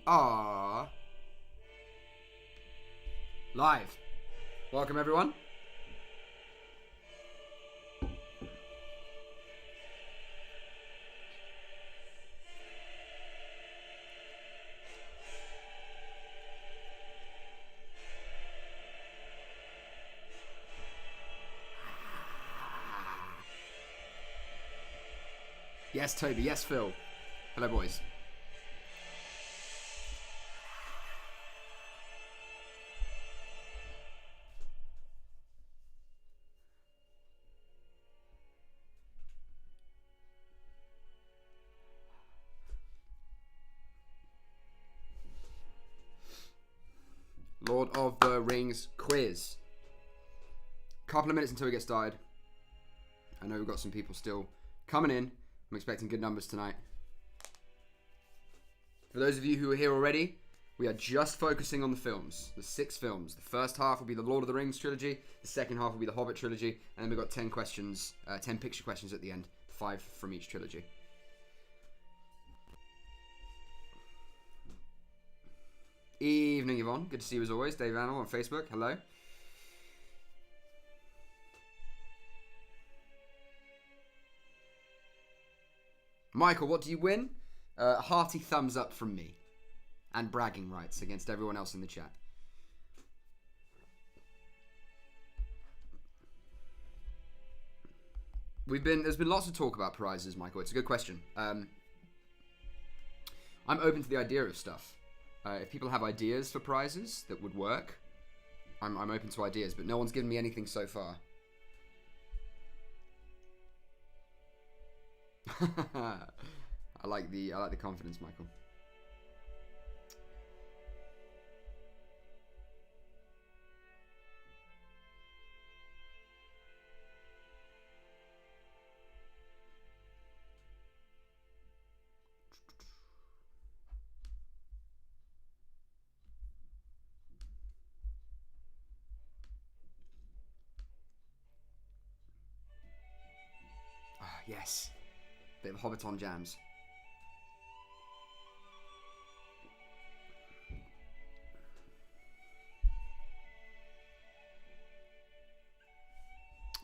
are live. Welcome, everyone. Yes, Toby. Yes, Phil. Hello, boys. Lord of the Rings quiz. Couple of minutes until we get started. I know we've got some people still coming in. I'm expecting good numbers tonight. For those of you who are here already, we are just focusing on the films. The 6 films. The first half will be the Lord of the Rings trilogy. The second half will be the Hobbit trilogy. And then we've got 10 questions, 10 picture questions at the end. 5 from each trilogy. Evening, Yvonne. Good to see you as always. Dave Annell on Facebook. Hello. Michael, what do you win? A hearty thumbs up from me. And bragging rights against everyone else in the chat. There's been lots of talk about prizes, Michael. It's a good question. I'm open to the idea of stuff. If people have ideas for prizes that would work, I'm open to ideas, but no one's given me anything so far. I like the confidence, Michael. Yes. Bit of Hobbit on jams.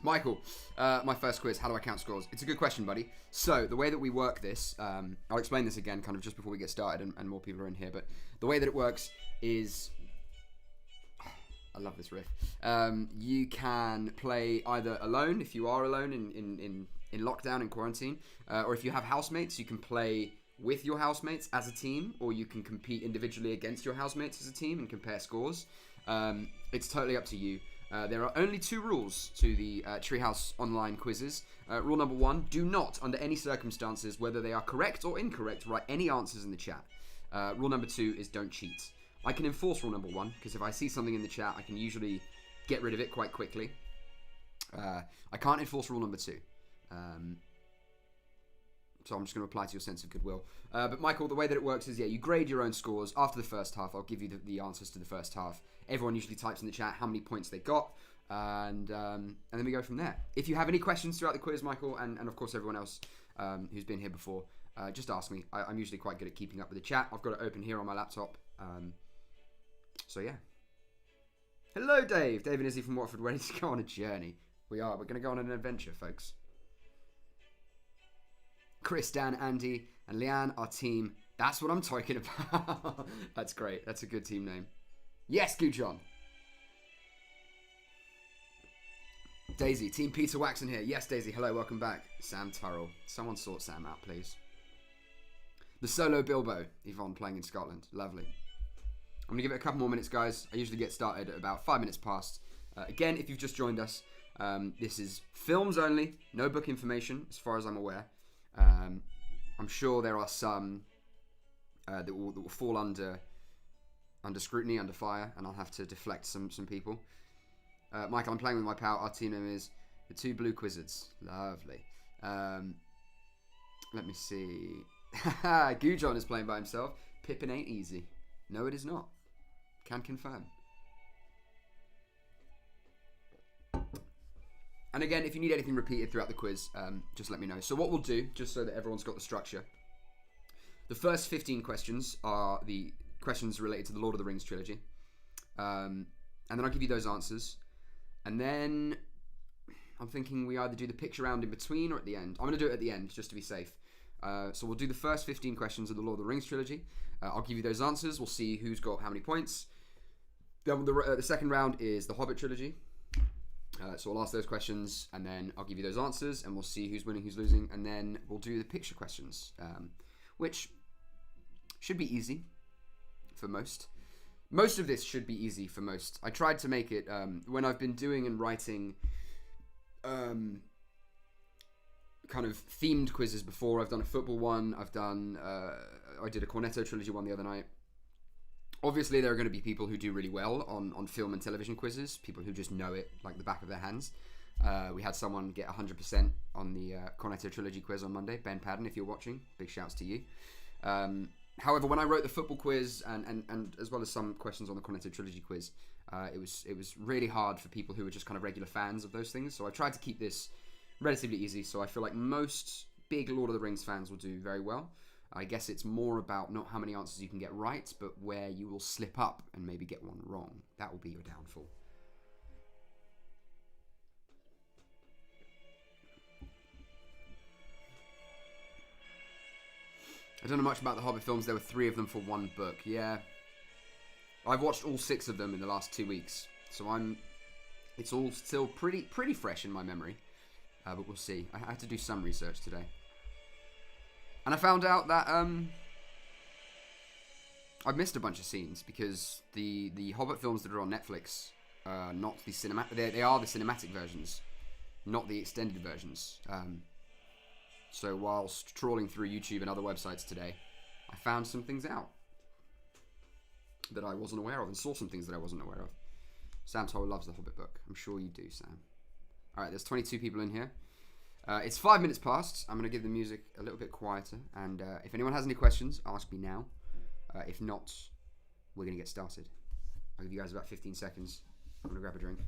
Michael, my first quiz, how do I count scores? It's a good question, buddy. So, the way that we work this, I'll explain this again kind of just before we get started and more people are in here, but the way that it works is... I love this riff. You can play either alone, if you are alone in lockdown, in quarantine, or if you have housemates, you can play with your housemates as a team, or you can compete individually against your housemates as a team and compare scores. It's totally up to you. There are only 2 rules to the Treehouse online quizzes. Rule number 1, do not, under any circumstances, whether they are correct or incorrect, write any answers in the chat. Rule number 2 is don't cheat. I can enforce rule number 1, because if I see something in the chat, I can usually get rid of it quite quickly. I can't enforce rule number 2. So I'm just going to apply to your sense of goodwill. But Michael, the way that it works is, you grade your own scores after the first half. I'll give you the answers to the first half. Everyone usually types in the chat how many points they got, and then we go from there. If you have any questions throughout the quiz, Michael, and of course everyone else who's been here before, just ask me. I'm usually quite good at keeping up with the chat. I've got it open here on my laptop. So yeah. Hello, Dave. Dave and Izzy from Watford, ready to go on a journey. We are. We're going to go on an adventure, folks. Chris, Dan, Andy, and Leanne are team. That's what I'm talking about. That's great. That's a good team name. Yes, Gujon. Daisy, Team Peter Waxon here. Yes, Daisy. Hello, welcome back. Sam Turrell. Someone sort Sam out, please. The solo Bilbo. Yvonne playing in Scotland. Lovely. I'm going to give it a couple more minutes, guys. I usually get started at about 5 minutes past. Again, if you've just joined us, this is films only. No book information, as far as I'm aware. I'm sure there are some that will fall under scrutiny, under fire, and I'll have to deflect some people. Michael, I'm playing with my pal. Our team name is the 2 Blue Quizzards. Lovely. Let me see. Gujon is playing by himself. Pippin ain't easy. No, it is not. Can confirm. And again, if you need anything repeated throughout the quiz, just let me know. So what we'll do, just so that everyone's got the structure, the first 15 questions are the questions related to the Lord of the Rings trilogy. And then I'll give you those answers. And then I'm thinking we either do the picture round in between or at the end. I'm going to do it at the end, just to be safe. So we'll do the first 15 questions of the Lord of the Rings trilogy. I'll give you those answers. We'll see who's got how many points. Then the second round is the Hobbit trilogy. So I'll ask those questions, and then I'll give you those answers, and we'll see who's winning, who's losing. And then we'll do the picture questions, which should be easy for most. Most of this should be easy for most. I tried to make it, when I've been doing and writing kind of themed quizzes before. I've done a football one. I did a Cornetto trilogy one the other night. Obviously, there are going to be people who do really well on film and television quizzes, people who just know it like the back of their hands. We had someone get 100% on the Cornetto trilogy quiz on Monday. Ben Padden, if you're watching, big shouts to you. However, when I wrote the football quiz and as well as some questions on the Cornetto trilogy quiz, it was really hard for people who were just kind of regular fans of those things. So I tried to keep this relatively easy. So I feel like most big Lord of the Rings fans will do very well. I guess it's more about not how many answers you can get right, but where you will slip up and maybe get one wrong. That will be your downfall. I don't know much about the Hobbit films. There were 3 of them for one book. Yeah. I've watched all 6 of them in the last 2 weeks. So it's all still pretty fresh in my memory. But we'll see. I had to do some research today. And I found out that I've missed a bunch of scenes because the Hobbit films that are on Netflix are not the cinematic. They are the cinematic versions, not the extended versions. So whilst trawling through YouTube and other websites today, I found some things out that I wasn't aware of and saw some things that I wasn't aware of. Sam Toll loves the Hobbit book. I'm sure you do, Sam. All right, there's 22 people in here. It's 5 minutes past. I'm going to give the music a little bit quieter. And if anyone has any questions, ask me now. If not, we're going to get started. I'll give you guys about 15 seconds. I'm going to grab a drink.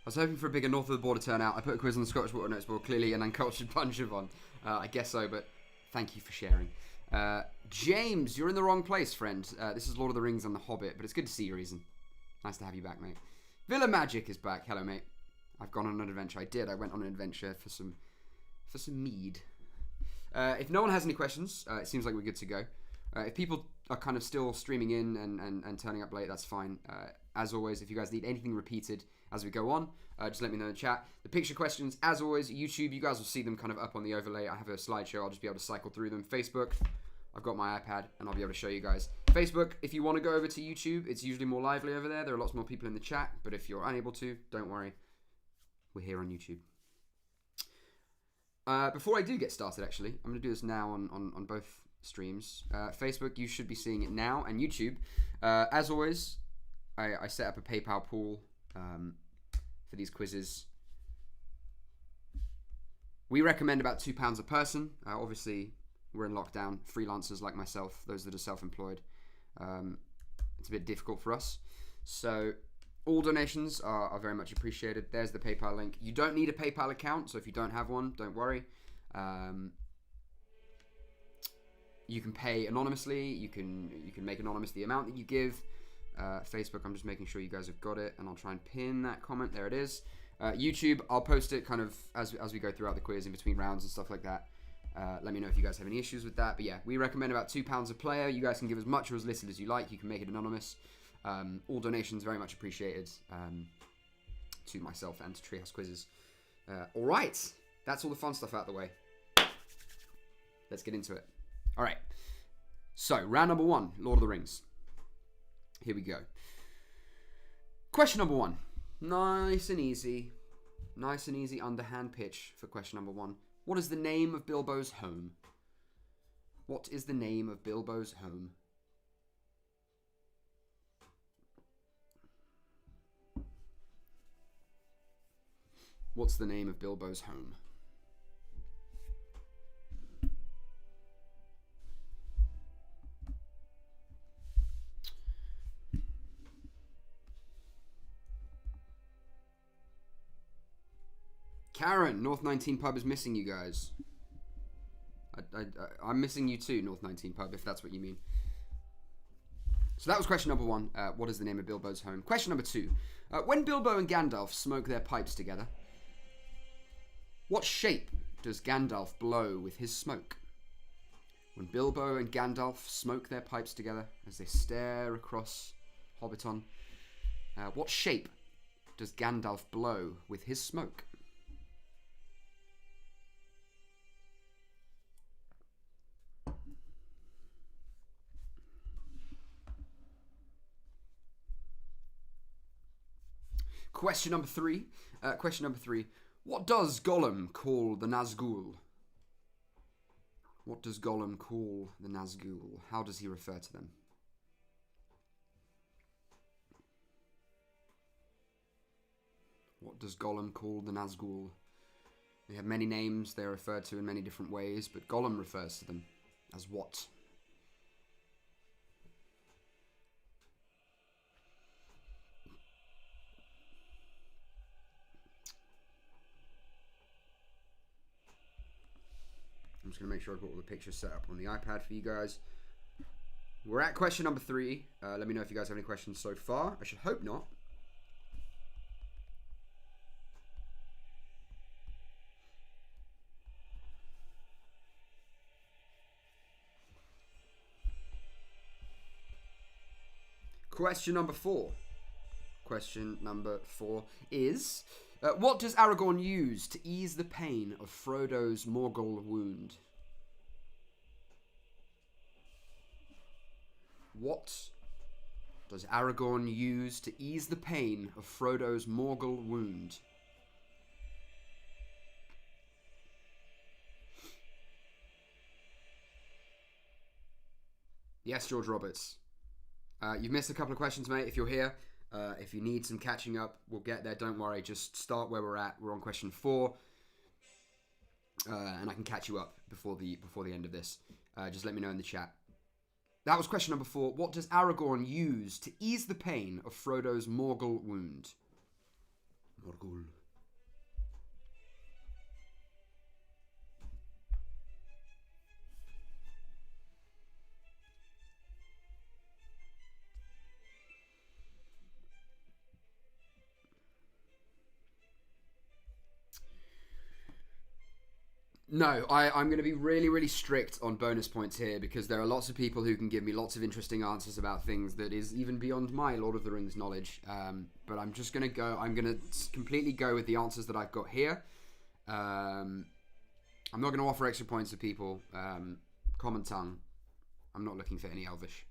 I was hoping for a bigger north of the border turnout. I put a quiz on the Scottish Water Notes board, clearly an uncultured bunch of one. I guess so, but thank you for sharing. James, you're in the wrong place, friend. This is Lord of the Rings and the Hobbit, but it's good to see you, Reason. Nice to have you back, mate. Villa Magic is back. Hello, mate. I've gone on an adventure. I went on an adventure for some mead. If no one has any questions, it seems like we're good to go. If people are kind of still streaming in and turning up late, that's fine. As always, if you guys need anything repeated as we go on, just let me know in the chat. The picture questions, as always, YouTube, you guys will see them kind of up on the overlay. I have a slideshow. I'll just be able to cycle through them. Facebook, I've got my iPad, and I'll be able to show you guys. Facebook, if you want to go over to YouTube, it's usually more lively over there. There are lots more people in the chat, but if you're unable to, don't worry. We're here on YouTube. Before I do get started, actually, I'm going to do this now on both streams. Facebook, you should be seeing it now, and YouTube. As always, I set up a PayPal pool for these quizzes. We recommend about £2 a person. Obviously, we're in lockdown. Freelancers like myself, those that are self-employed, it's a bit difficult for us. So all donations are very much appreciated. There's the PayPal link. You don't need a PayPal account, so if you don't have one, don't worry. You can pay anonymously. You can make anonymous the amount that you give. Facebook, I'm just making sure you guys have got it, and I'll try and pin that comment. There it is. YouTube, I'll post it kind of as we go throughout the quiz in between rounds and stuff like that. Let me know if you guys have any issues with that. But yeah, we recommend about £2 a player. You guys can give as much or as little as you like. You can make it anonymous. All donations very much appreciated to myself and to Treehouse Quizzes. All right, that's all the fun stuff out of the way. Let's get into it. All right, so round number 1, Lord of the Rings. Here we go. Question number 1. Nice and easy. Nice and easy underhand pitch for question number 1. What is the name of Bilbo's home? What is the name of Bilbo's home? What's the name of Bilbo's home? Karen, North 19 Pub is missing you guys. I'm missing you too, North 19 Pub, if that's what you mean. So that was question number 1. What is the name of Bilbo's home? Question number 2. When Bilbo and Gandalf smoke their pipes together, what shape does Gandalf blow with his smoke? When Bilbo and Gandalf smoke their pipes together as they stare across Hobbiton, what shape does Gandalf blow with his smoke? Question number 3. What does Gollum call the Nazgul? What does Gollum call the Nazgul? How does he refer to them? What does Gollum call the Nazgul? They have many names they're referred to in many different ways, but Gollum refers to them as what? I'm just going to make sure I've got all the pictures set up on the iPad for you guys. We're at question number 3. Let me know if you guys have any questions so far. I should hope not. Question number 4. Question number 4 is... what does Aragorn use to ease the pain of Frodo's Morgul wound? What does Aragorn use to ease the pain of Frodo's Morgul wound? Yes, George Roberts. You've missed a couple of questions, mate. If you're here, if you need some catching up, we'll get there. Don't worry. Just start where we're at. We're on question 4, and I can catch you up before the end of this. Just let me know in the chat. That was question number 4. What does Aragorn use to ease the pain of Frodo's Morgul wound? Morgul. No, I'm going to be really, really strict on bonus points here because there are lots of people who can give me lots of interesting answers about things that is even beyond my Lord of the Rings knowledge. But I'm just going to completely go with the answers that I've got here. I'm not going to offer extra points to people. Common tongue. I'm not looking for any Elvish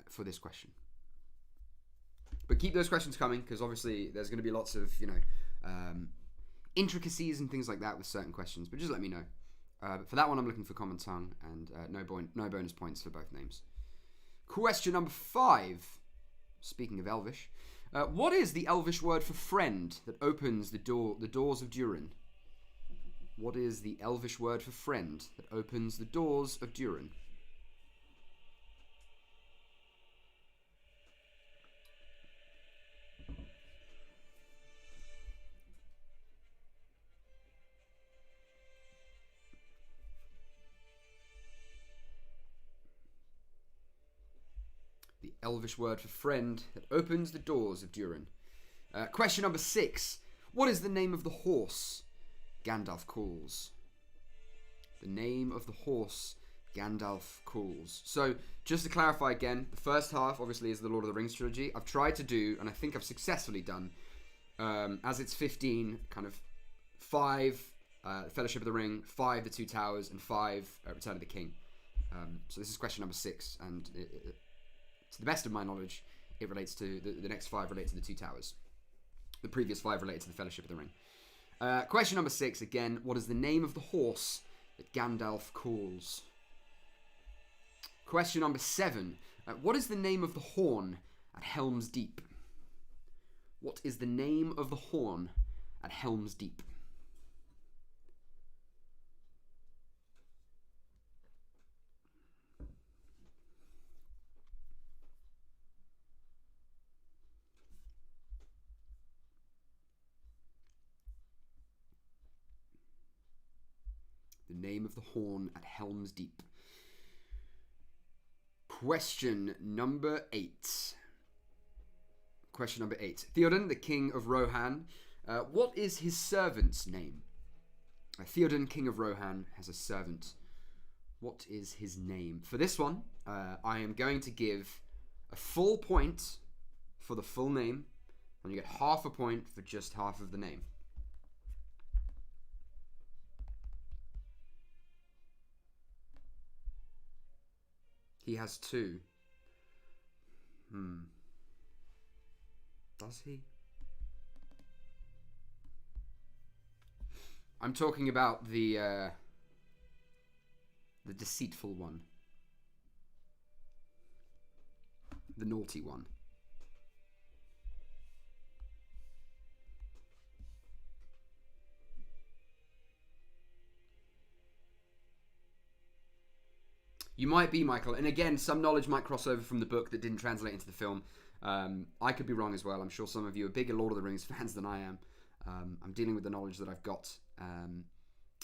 for this question. But keep those questions coming because obviously there's going to be lots of, intricacies and things like that with certain questions, but just let me know. But for that one, I'm looking for common tongue and no bonus points for both names. Question number 5. Speaking of Elvish, what is the Elvish word for friend that opens the doors of Durin? What is the Elvish word for friend that opens the doors of Durin? Elvish word for friend that opens the doors of Durin. Question number 6. What is the name of the horse Gandalf calls? The name of the horse Gandalf calls. So, just to clarify again, the first half obviously is the Lord of the Rings trilogy. I've tried to do, and I think I've successfully done, as it's 15, kind of 5 Fellowship of the Ring, 5 The Two Towers, and 5 Return of the King. So this is question number 6, and to the best of my knowledge, it relates to the next 5 relate to the 2 towers. The previous 5 related to the Fellowship of the Ring. Question number 6 again. What is the name of the horse that Gandalf calls? Question number 7. What is the name of the horn at Helm's Deep? What is the name of the horn at Helm's Deep? The name of the horn at Helm's Deep. Question number 8. Question number 8. Theoden, the king of Rohan. What is his servant's name? Theoden, king of Rohan, has a servant. What is his name? For this one, I am going to give a full point for the full name, and you get half a point for just half of the name. He has 2. Does he? I'm talking about the deceitful one. The naughty one. You might be, Michael. And again, some knowledge might cross over from the book that didn't translate into the film. I could be wrong as well. I'm sure some of you are bigger Lord of the Rings fans than I am. I'm dealing with the knowledge that I've got.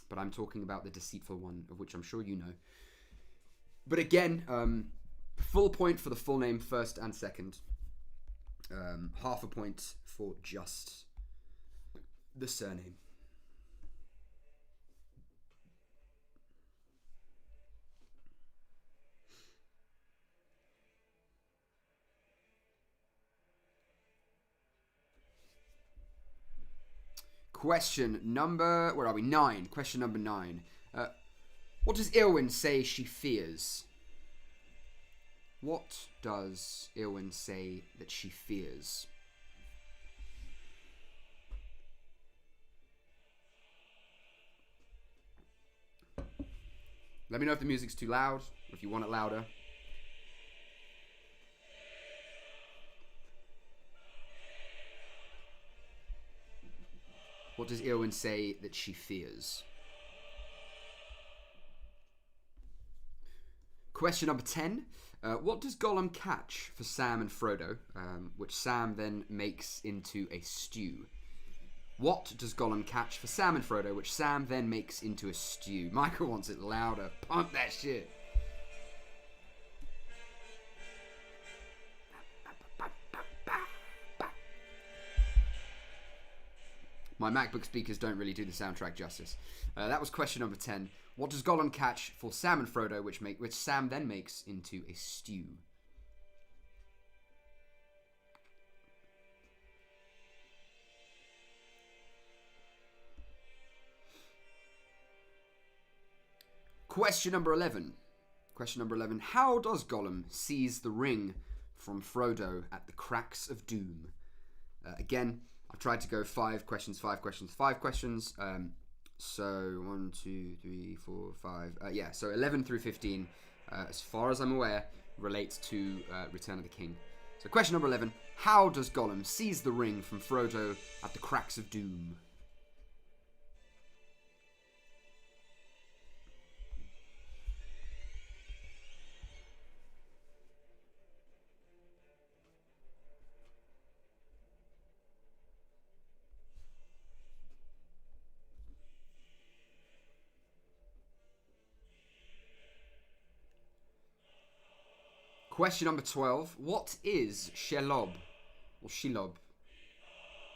But I'm talking about the deceitful one, of which I'm sure you know. But again, full point for the full name, first and second. Half a point for just the surname. Question number... Where are we? 9. Question number 9. What does Eowyn say she fears? What does Eowyn say that she fears? Let me know if the music's too loud, or if you want it louder. What does Eowyn say that she fears? Question number 10. What does Gollum catch for Sam and Frodo, which Sam then makes into a stew? What does Gollum catch for Sam and Frodo, which Sam then makes into a stew? Michael wants it louder. Pump that shit. My MacBook speakers don't really do the soundtrack justice. That was question number 10. What does Gollum catch for Sam and Frodo, which Sam then makes into a stew? Question number 11. Question number 11. How does Gollum seize the ring from Frodo at the cracks of doom? Again, I've tried to go 5 questions, 5 questions, 5 questions. So 1, 2, 3, 4, 5. Yeah, so 11 through 15, as far as I'm aware, relates to Return of the King. So question number 11. How does Gollum seize the ring from Frodo at the cracks of doom? Question number 12. What is Shelob? Or Shelob?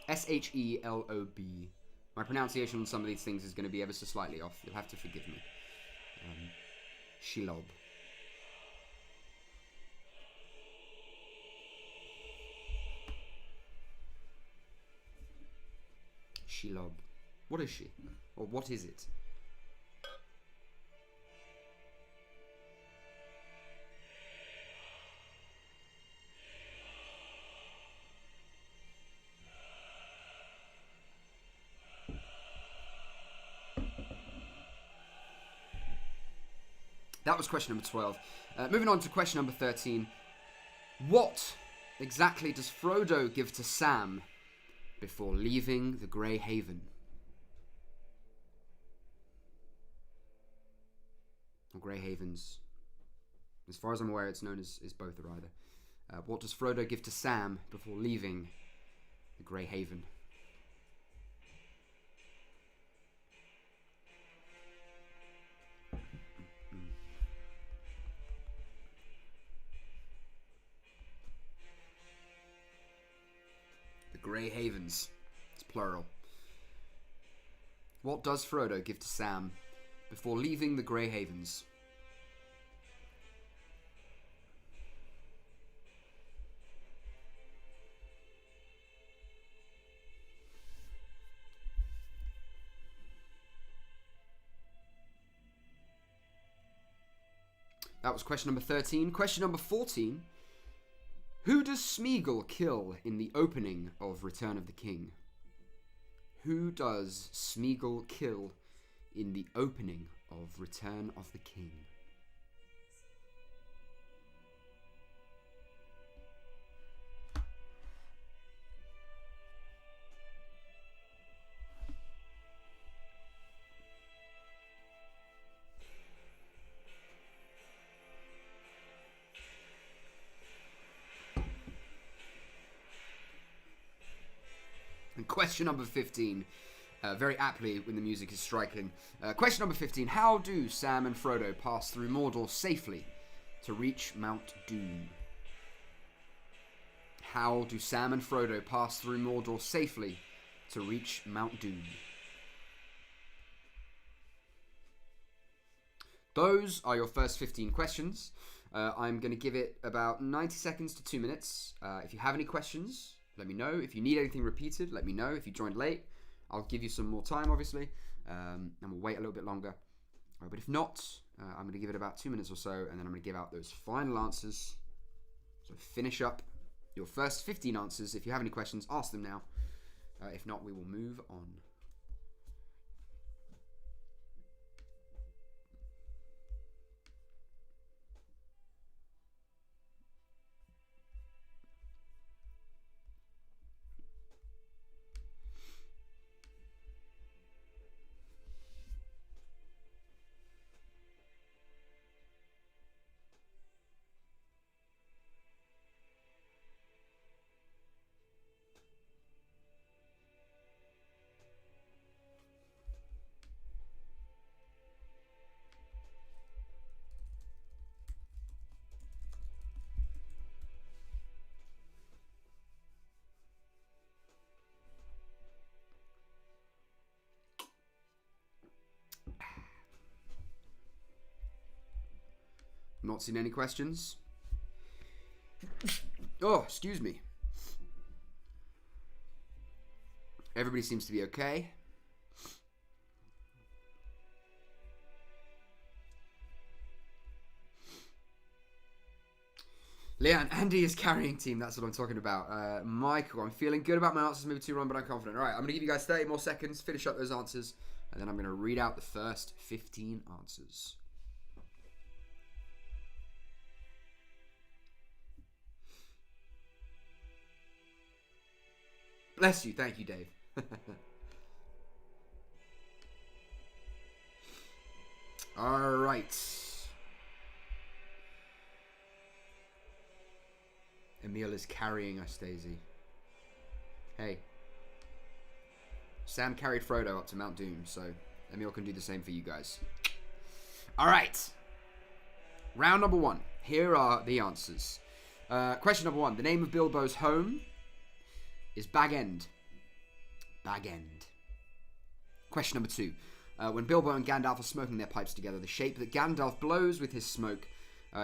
S-H-E-L-O-B. My pronunciation on some of these things is going to be ever so slightly off. You'll have to forgive me. Shelob. Shelob. What is she? Or what is it? That was question number 12. Moving on to question number 13. What exactly does Frodo give to Sam before leaving the Grey Haven? Or Grey Havens. As far as I'm aware, it's known as both or either. What does Frodo give to Sam before leaving the Grey Haven? The Grey Havens. It's plural. What does Frodo give to Sam before leaving the Grey Havens? That was question number 13. Question number 14. Who does Smeagol kill in the opening of Return of the King? Who does Smeagol kill in the opening of Return of the King? And question number 15, very aptly when the music is striking. Question number 15, how do Sam and Frodo pass through Mordor safely to reach Mount Doom? How do Sam and Frodo pass through Mordor safely to reach Mount Doom? Those are your first 15 questions. I'm going to give it about 90 seconds to 2 minutes. If you have any questions, let me know. If you need anything repeated, let me know. If you joined late, I'll give you some more time, obviously, and we'll wait a little bit longer. But if not, I'm going to give it about 2 minutes or so, and then I'm going to give out those final answers. So finish up your first 15 answers. If you have any questions, ask them now. If not, we will move on. Not seen any questions. Oh, excuse me. Everybody seems to be okay. Leanne, Andy is carrying team. That's what I'm talking about. Michael, I'm feeling good about my answers. Maybe too long, but I'm confident. All right, I'm going to give you guys 30 more seconds. Finish up those answers. And then I'm going to read out the first 15 answers. Bless you. Thank you, Dave. All right. Emil is carrying us, Daisy. Hey. Sam carried Frodo up to Mount Doom, so Emil can do the same for you guys. All right. Round number 1. Here are the answers. Question number 1. The name of Bilbo's home is Bag End. Bag End. Question number 2. When Bilbo and Gandalf are smoking their pipes together, the shape that Gandalf blows with his smoke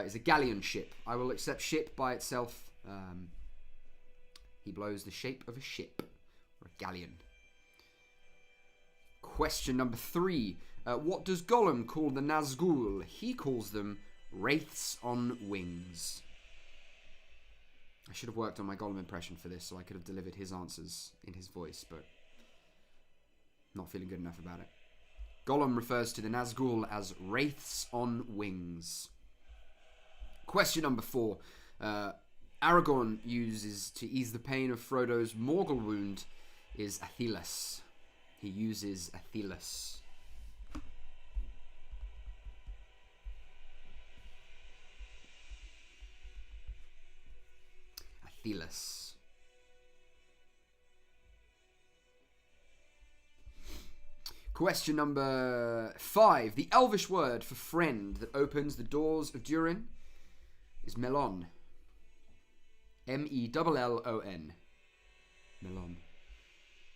is a galleon ship. I will accept ship by itself. He blows the shape of a ship, or a galleon. Question number 3. What does Gollum call the Nazgul? He calls them wraiths on wings. I should have worked on my Gollum impression for this so I could have delivered his answers in his voice, but not feeling good enough about it. Gollum refers to the Nazgul as wraiths on wings. Question number 4. Aragorn uses to ease the pain of Frodo's Morgul wound is Athelas. He uses Athelas. Athelas. Question number 5. The Elvish word for friend that opens the doors of Durin is Melon. Mellon. Melon.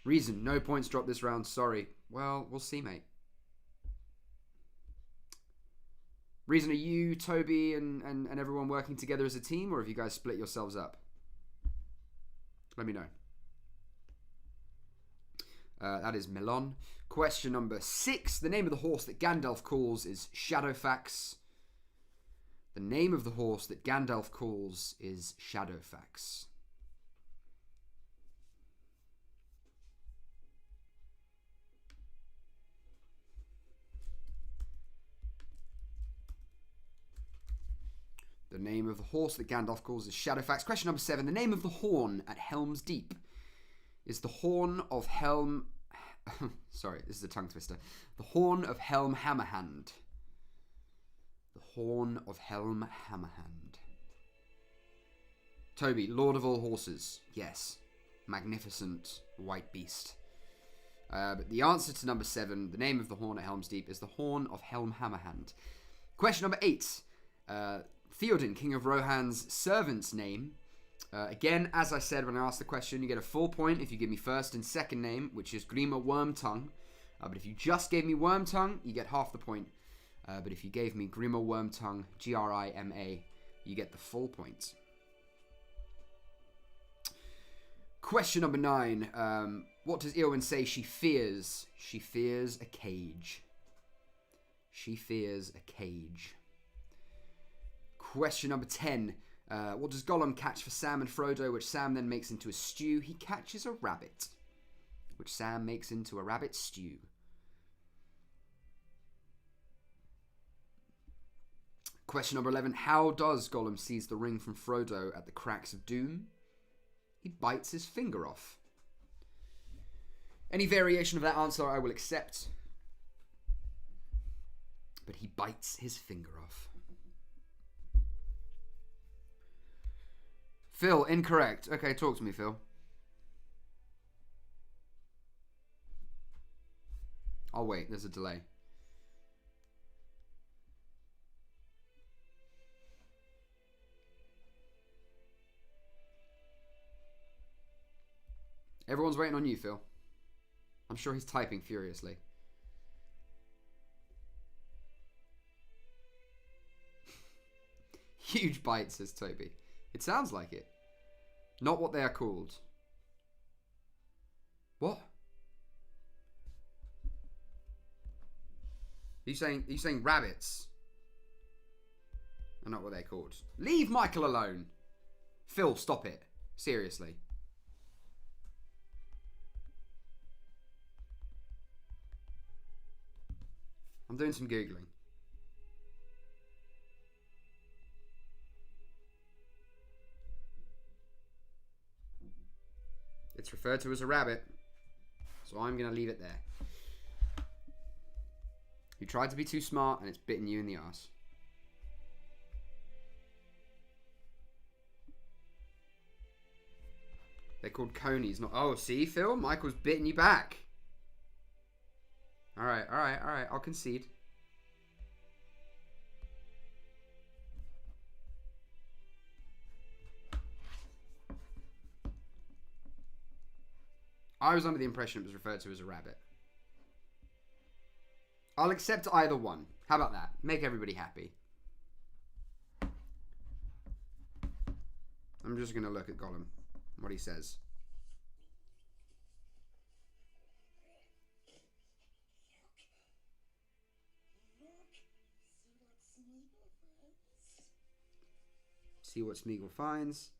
Reason, no points dropped this round, sorry. Well, we'll see, mate. Reason, are you, Toby, and everyone working together as a team, or have you guys split yourselves up? Let me know. That is Melon. Question number 6. The name of the horse that Gandalf calls is Shadowfax. The name of the horse that Gandalf calls is Shadowfax. The name of the horse that Gandalf calls is Shadowfax. Question number 7. The name of the horn at Helm's Deep is the Horn of Helm... Sorry, this is a tongue twister. The Horn of Helm Hammerhand. The Horn of Helm Hammerhand. Toby, Lord of all horses. Yes. Magnificent white beast. But the answer to number 7, the name of the horn at Helm's Deep, is the Horn of Helm Hammerhand. Question number 8. Theoden, King of Rohan's servant's name. Again, as I said when I asked the question, you get a full point if you give me first and second name, which is Grima Wormtongue. But if you just gave me Wormtongue, you get half the point. But if you gave me Grima Wormtongue, Grima, you get the full point. Question number 9. What does Eowyn say she fears? She fears a cage. She fears a cage. Question number 10. What does Gollum catch for Sam and Frodo, which Sam then makes into a stew? He catches a rabbit, which Sam makes into a rabbit stew. Question number 11. How does Gollum seize the ring from Frodo at the cracks of doom? He bites his finger off. Any variation of that answer I will accept. But he bites his finger off. Phil, incorrect. Okay, talk to me, Phil. I'll wait, there's a delay. Everyone's waiting on you, Phil. I'm sure he's typing furiously. Huge bite, says Toby. It sounds like it. Not what they are called. What? Are you saying rabbits are not what they're called? Leave Michael alone. Phil, stop it. Seriously. I'm doing some Googling. It's referred to as a rabbit, so I'm going to leave it there. You tried to be too smart, and it's bitten you in the arse. They're called conies, not... Oh, see, Phil? Michael's bitten you back. Alright. I'll concede. I was under the impression it was referred to as a rabbit. I'll accept either one. How about that? Make everybody happy. I'm just going to look at Gollum. What he says. See what Smeagol finds.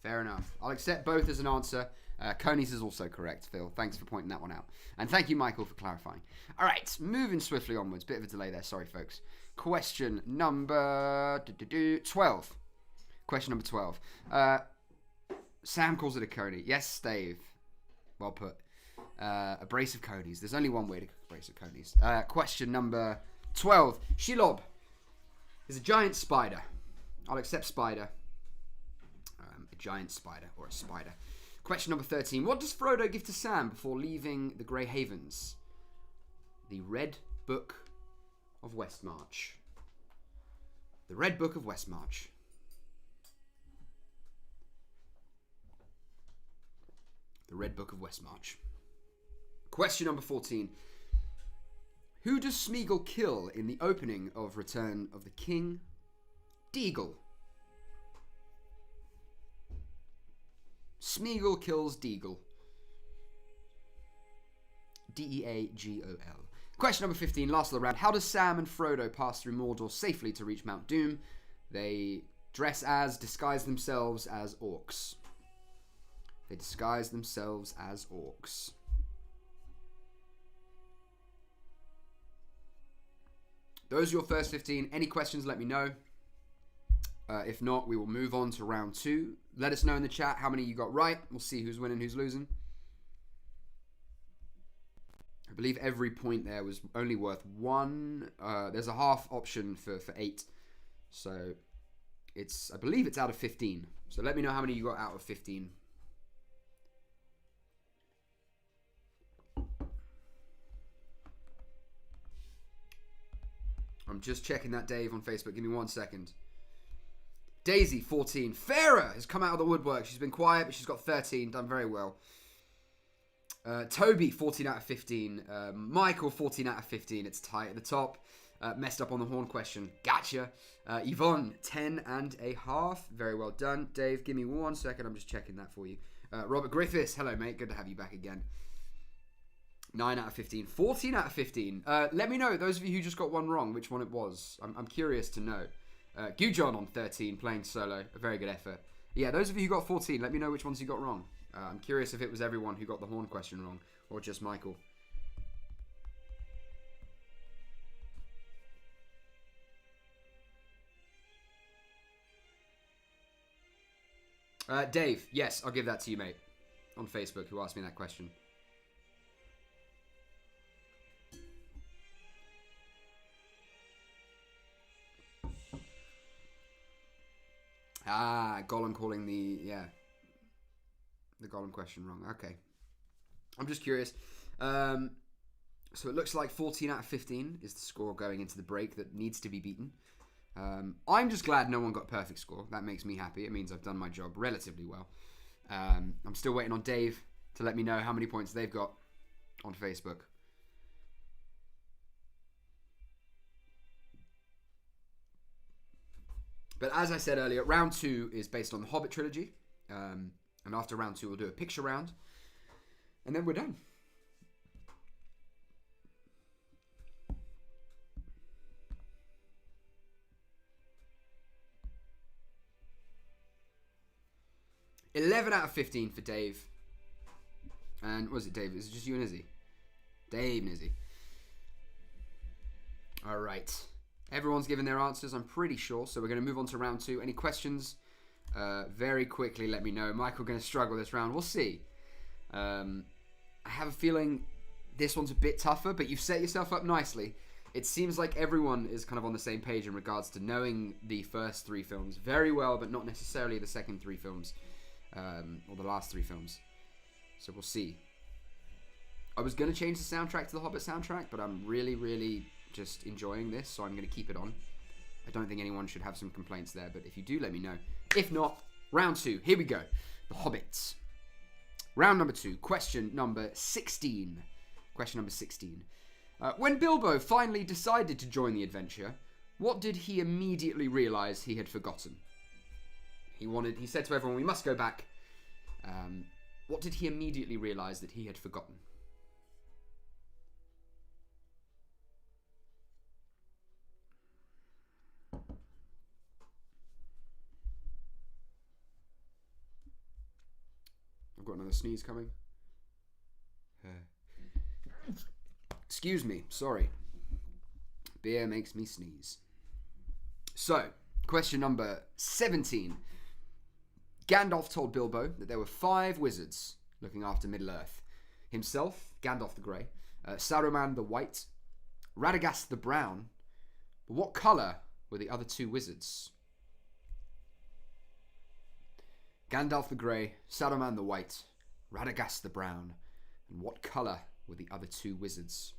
Fair enough. I'll accept both as an answer. Coney's is also correct, Phil. Thanks for pointing that one out. And thank you, Michael, for clarifying. All right, moving swiftly onwards. Bit of a delay there. Sorry, folks. Question number 12. Question number 12. Sam calls it a Coney. Yes, Dave. Well put. A brace of Coneys. There's only one way to cook a brace of Coneys. Question number 12. Shelob is a giant spider. I'll accept spider. A giant spider or a spider. Question number 13. What does Frodo give to Sam before leaving the Grey Havens? The Red Book of Westmarch. The Red Book of Westmarch. The Red Book of Westmarch. Question number 14. Who does Smeagol kill in the opening of Return of the King? Deagol. Smeagol kills Deagol. D-E-A-G-O-L. Question number 15, last of the round. How does Sam and Frodo pass through Mordor safely to reach Mount Doom? They disguise themselves as orcs. They disguise themselves as orcs. Those are your first 15. Any questions, let me know. If not, we will move on to round 2. Let us know in the chat how many you got right. We'll see who's winning, who's losing. I believe every point there was only worth 1. There's a half option for 8. So I believe it's out of 15. So let me know how many you got out of 15. I'm just checking that, Dave, on Facebook. Give me 1 second. Daisy, 14. Farah has come out of the woodwork. She's been quiet, but she's got 13. Done very well. Toby, 14 out of 15. Michael, 14 out of 15. It's tight at the top. Messed up on the horn question. Gotcha. Yvonne, 10.5. Very well done. Dave, give me 1 second. I'm just checking that for you. Robert Griffiths. Hello, mate. Good to have you back again. 9 out of 15. 14 out of 15. Let me know, those of you who just got one wrong, which one it was. I'm curious to know. Gujon on 13, playing solo. A very good effort. Yeah, those of you who got 14, let me know which ones you got wrong. I'm curious if it was everyone who got the horn question wrong, or just Michael. Dave, yes, I'll give that to you, mate. On Facebook, who asked me that question. Gollum calling the Gollum question wrong. Okay. I'm just curious. So it looks like 14 out of 15 is the score going into the break that needs to be beaten. I'm just glad no one got perfect score. That makes me happy. It means I've done my job relatively well. I'm still waiting on Dave to let me know how many points they've got on Facebook. But as I said earlier, round 2 is based on the Hobbit trilogy. And after round 2, we'll do a picture round. And then we're done. $11 out of 15 for Dave. And was it Dave? Is it just you and Izzy? Dave and Izzy. All right. Everyone's given their answers, I'm pretty sure. So we're going to move on to round 2. Any questions? Very quickly, let me know. Michael going to struggle this round. We'll see. I have a feeling this one's a bit tougher, but you've set yourself up nicely. It seems like everyone is kind of on the same page in regards to knowing the first 3 films very well, but not necessarily the second 3 films, or the last 3 films. So we'll see. I was going to change the soundtrack to the Hobbit soundtrack, but I'm really, really just enjoying this, so I'm going to keep it on. I don't think anyone should have some complaints there, but if you do, let me know. If not, round 2. Here we go. The Hobbits. Round number 2. Question number 16. Question number 16. When Bilbo finally decided to join the adventure, what did he immediately realise he had forgotten? He said to everyone, we must go back. What did he immediately realise that he had forgotten? a sneeze coming. Excuse me, sorry. Beer makes me sneeze. So, question number 17. Gandalf told Bilbo that there were 5 wizards looking after Middle-earth. Himself, Gandalf the Grey, Saruman the White, Radagast the Brown. But what colour were the other 2 wizards? Gandalf the Grey, Saruman the White, Radagast the Brown. And what colour were the other 2 wizards?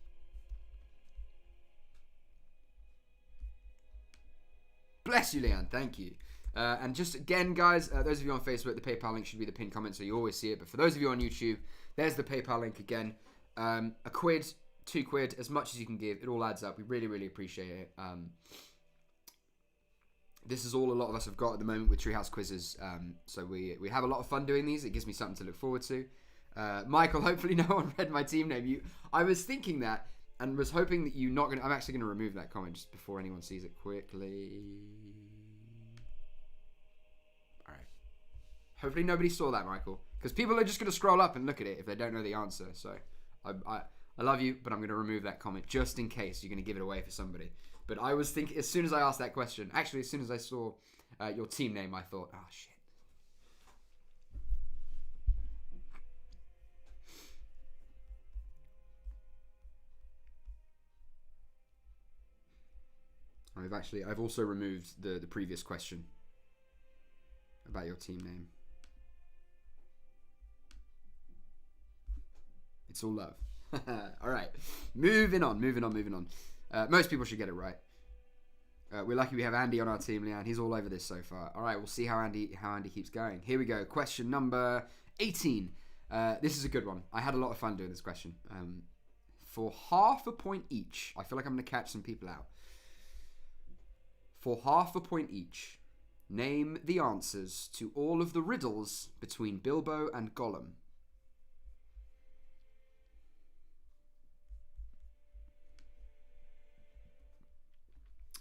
Bless you, Leanne. Thank you. And just again, guys, those of you on Facebook, the PayPal link should be the pinned comment, so you always see it. But for those of you on YouTube, there's the PayPal link again. £1, £2, as much as you can give. It all adds up. We really, really appreciate it. This is all a lot of us have got at the moment with Treehouse quizzes. So we have a lot of fun doing these. It gives me something to look forward to. Michael, hopefully no one read my team name. I was thinking that and was hoping that you're not going to... I'm actually going to remove that comment just before anyone sees it quickly. Alright. Hopefully nobody saw that, Michael. Because people are just going to scroll up and look at it if they don't know the answer. So, I love you, but I'm going to remove that comment just in case you're going to give it away for somebody. But I was thinking, as soon as I asked that question... Actually, as soon as I saw your team name, I thought, oh, shit. I've also removed the previous question about your team name. It's all love. All right, moving on. Most people should get it right. We're lucky we have Andy on our team, Leanne. He's all over this so far. All right, we'll see how Andy keeps going. Here we go. Question number 18. This is a good one. I had a lot of fun doing this question. For half a point each, I feel like I'm going to catch some people out. For half a point each, name the answers to all of the riddles between Bilbo and Gollum.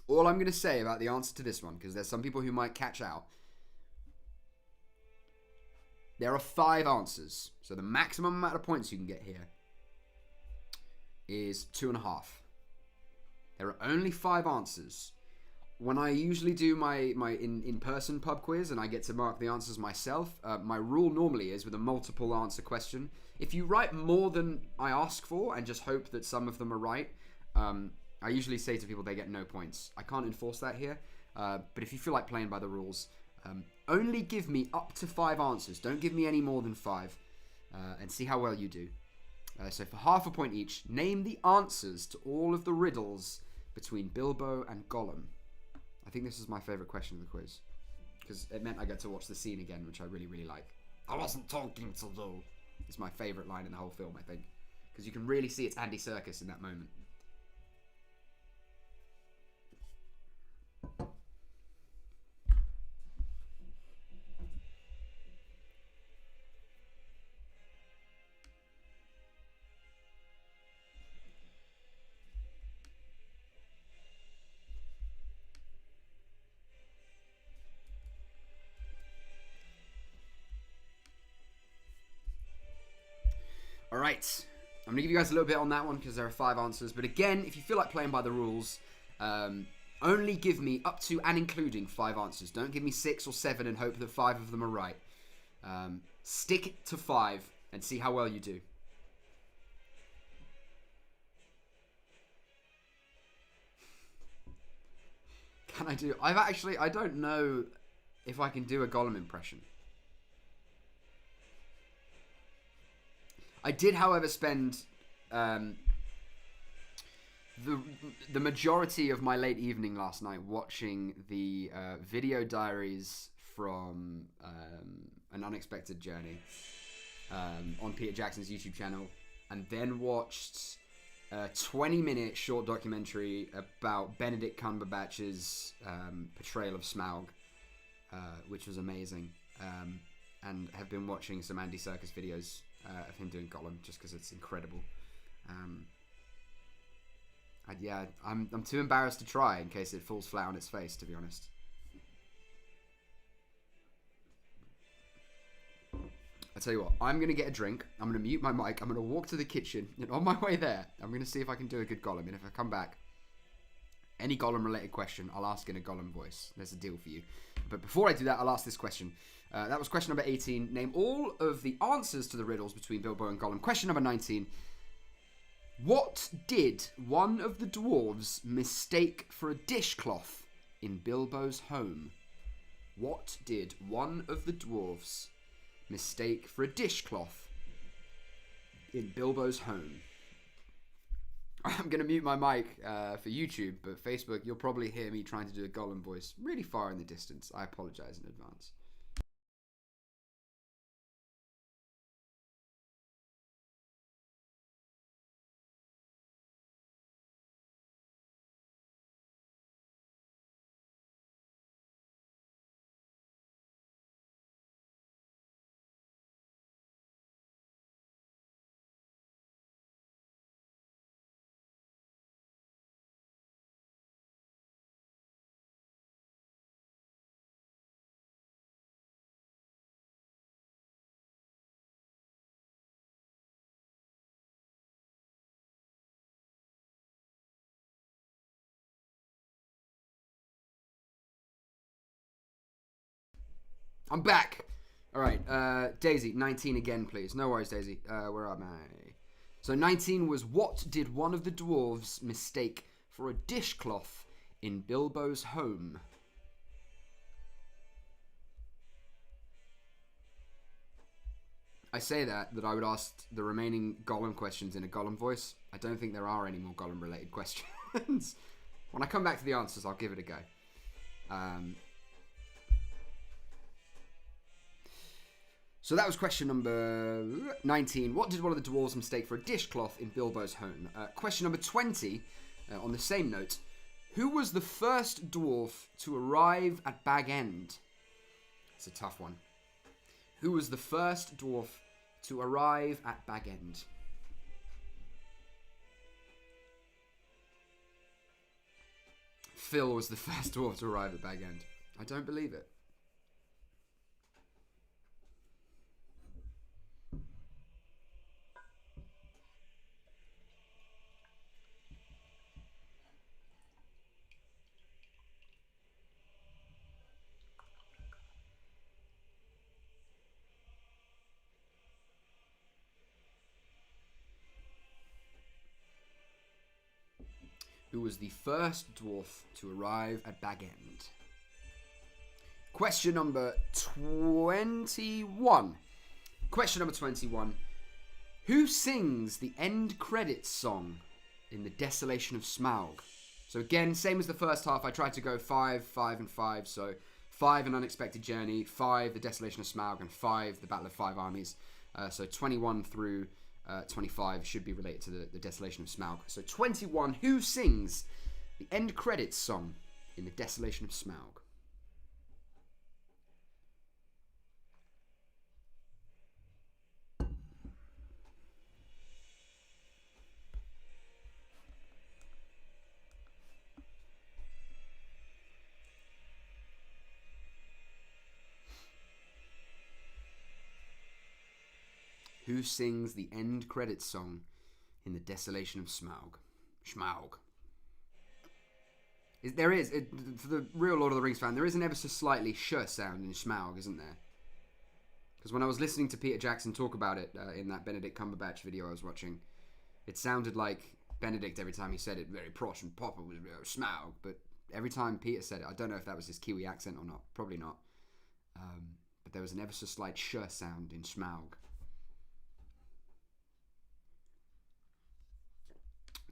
All I'm going to say about the answer to this one, because there's some people who might catch out, there are 5 answers. So the maximum amount of points you can get here is 2.5. There are only 5 answers. When I usually do my in-person pub quiz and I get to mark the answers myself, my rule normally is with a multiple answer question. If you write more than I ask for and just hope that some of them are right, I usually say to people they get no points. I can't enforce that here, but if you feel like playing by the rules, only give me up to 5 answers. Don't give me any more than 5, and see how well you do. So for half a point each, name the answers to all of the riddles between Bilbo and Gollum. I think this is my favourite question of the quiz, because it meant I get to watch the scene again, which I really, really like. I wasn't talking to you. It's my favourite line in the whole film, I think, because you can really see it's Andy Serkis in that moment. Alright, I'm going to give you guys a little bit on that one because there are 5 answers. But again, if you feel like playing by the rules, only give me up to and including 5 answers. Don't give me 6 or 7 and hope that 5 of them are right. Stick to 5 and see how well you do. Can I do... I don't know if I can do a Gollum impression. I did, however, spend the majority of my late evening last night watching the video diaries from An Unexpected Journey on Peter Jackson's YouTube channel, and then watched a 20-minute short documentary about Benedict Cumberbatch's portrayal of Smaug, which was amazing, and have been watching some Andy Serkis videos of him doing Gollum just because it's incredible. I'm too embarrassed to try in case it falls flat on its face, to be honest. tell you what, I'm going to get a drink. I'm going to mute my mic. I'm going to walk to the kitchen. And on my way there, I'm going to see if I can do a good Gollum. And if I come back, any Gollum-related question, I'll ask in a Gollum voice. There's a deal for you. But before I do that, I'll ask this question. That was question number 18. Name all of the answers to the riddles between Bilbo and Gollum. Question number 19. What did one of the dwarves mistake for a dishcloth in Bilbo's home? What did one of the dwarves mistake for a dishcloth in Bilbo's home? I'm going to mute my mic for YouTube, but Facebook, you'll probably hear me trying to do a Gollum voice really far in the distance. I apologise in advance. I'm back. All right, Daisy, 19 again, please. No worries, Daisy. Where am I? So 19 was, what did one of the dwarves mistake for a dishcloth in Bilbo's home? I say that I would ask the remaining Gollum questions in a Gollum voice. I don't think there are any more Gollum-related questions. When I come back to the answers, I'll give it a go. So that was question number 19. What did one of the dwarves mistake for a dishcloth in Bilbo's home? Question number 20, on the same note. Who was the first dwarf to arrive at Bag End? It's a tough one. Who was the first dwarf to arrive at Bag End? Phil was the first dwarf to arrive at Bag End. I don't believe it. Who was the first dwarf to arrive at Bag End? Question number 21. Question number 21. Who sings the end credits song in The Desolation of Smaug? So again, same as the first half, I tried to go 5, 5, and 5. So 5, An Unexpected Journey, 5, The Desolation of Smaug, and 5, The Battle of Five Armies. So 21 through 25 should be related to the Desolation of Smaug. So 21, who sings the end credits song in The Desolation of Smaug? Who sings the end credits song in The Desolation of Smaug? Smaug. For the real Lord of the Rings fan, there is an ever so slightly sh sound in Smaug, isn't there? Because when I was listening to Peter Jackson talk about it in that Benedict Cumberbatch video I was watching, it sounded like Benedict every time he said it, very posh and proper, was Smaug. But every time Peter said it, I don't know if that was his Kiwi accent or not. Probably not. But there was an ever so slight sh sound in Smaug.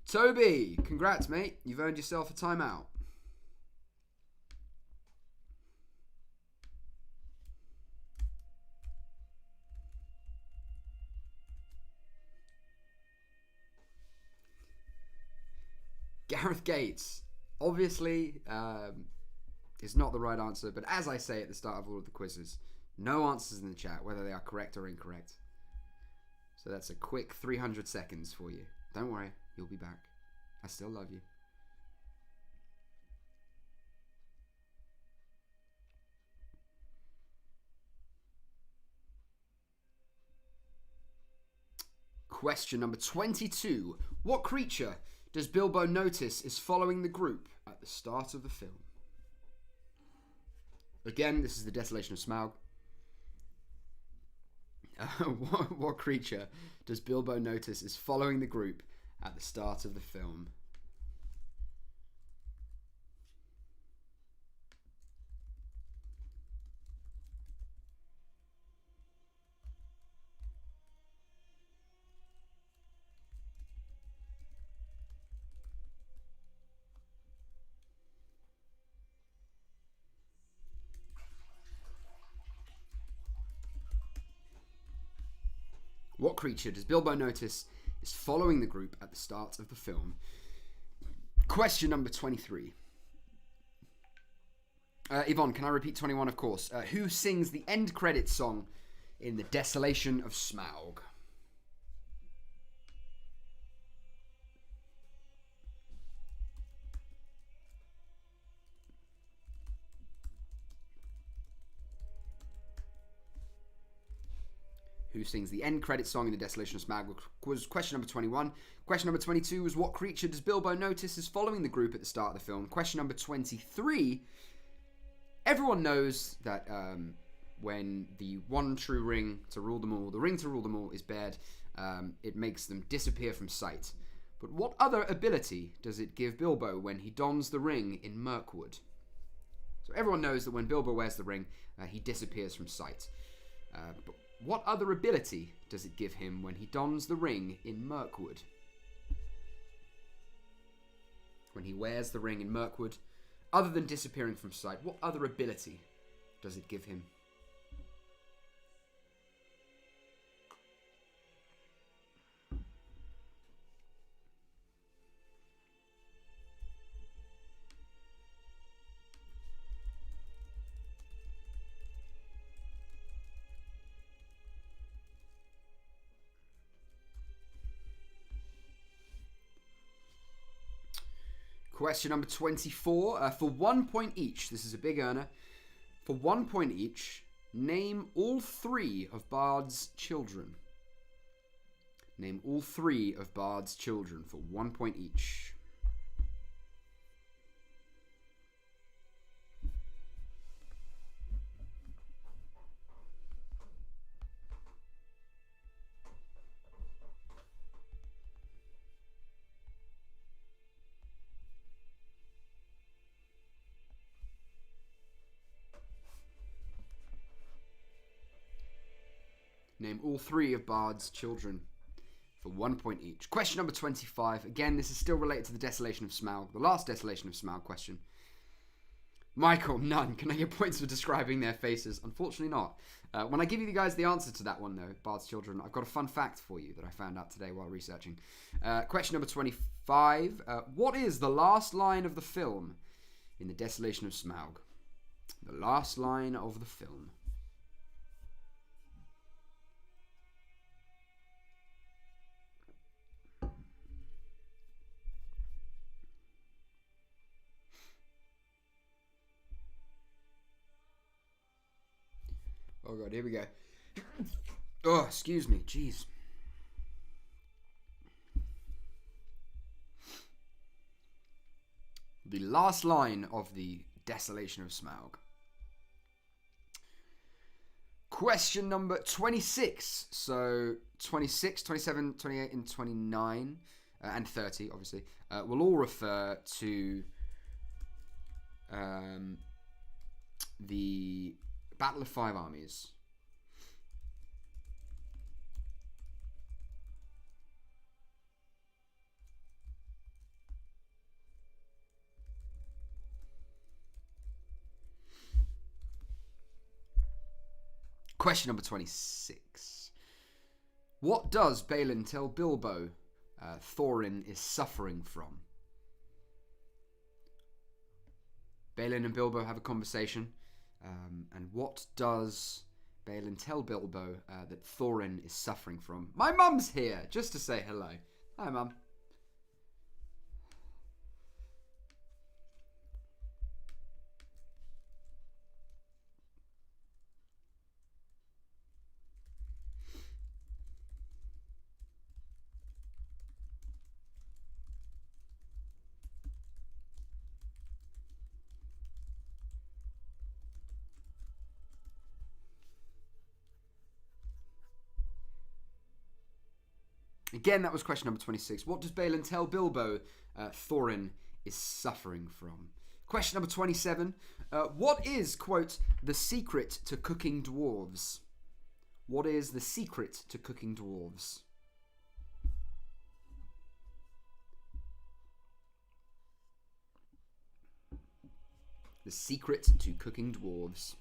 Toby, congrats, mate. You've earned yourself a timeout. Gareth Gates, obviously, is not the right answer, but as I say at the start of all of the quizzes, no answers in the chat, whether they are correct or incorrect. So that's a quick 300 seconds for you. Don't worry, you'll be back. I still love you. Question number 22. What creature does Bilbo notice is following the group at the start of the film? Again, this is the Desolation of Smaug. What creature does Bilbo notice is following the group at the start of the film? What creature does Bilbo notice is following the group at the start of the film? Question number 23. Yvonne, can I repeat 21, of course? Who sings the end credits song in The Desolation of Smaug? Who sings the end credits song in The Desolation of Smaug was question number 21. Question number 22 was what creature does Bilbo notice is following the group at the start of the film? Question number 23. Everyone knows that when the one true ring to rule them all, the ring to rule them all is bared, it makes them disappear from sight. But what other ability does it give Bilbo when he dons the ring in Mirkwood? So everyone knows that when Bilbo wears the ring, he disappears from sight. But what other ability does it give him when he dons the ring in Mirkwood? When he wears the ring in Mirkwood, other than disappearing from sight, what other ability does it give him? Question number 24. For 1 point each, this is a big earner. For 1 point each, name all 3 of Bard's children. Name all 3 of Bard's children for 1 point each. Name all 3 of Bard's children for 1 point each. Question number 25. Again, this is still related to the Desolation of Smaug. The last Desolation of Smaug question. Michael, none. Can I get points for describing their faces? Unfortunately not. When I give you guys the answer to that one, though, Bard's children, I've got a fun fact for you that I found out today while researching. Question number 25. What is the last line of the film in the Desolation of Smaug? The last line of the film. Oh god, here we go. Oh, excuse me, jeez. The last line of the Desolation of Smaug. Question number 26. So 26, 27, 28, and 29, and 30, obviously, will all refer to the Battle of Five Armies. Question number 26. What does Balin tell Bilbo Thorin is suffering from? Balin and Bilbo have a conversation. And what does Balin tell Bilbo that Thorin is suffering from? My mum's here, just to say hello. Hi, Mum. Again, that was question number 26. What does Balin tell Bilbo Thorin is suffering from? Question number 27. What is, quote, the secret to cooking dwarves? What is the secret to cooking dwarves? The secret to cooking dwarves.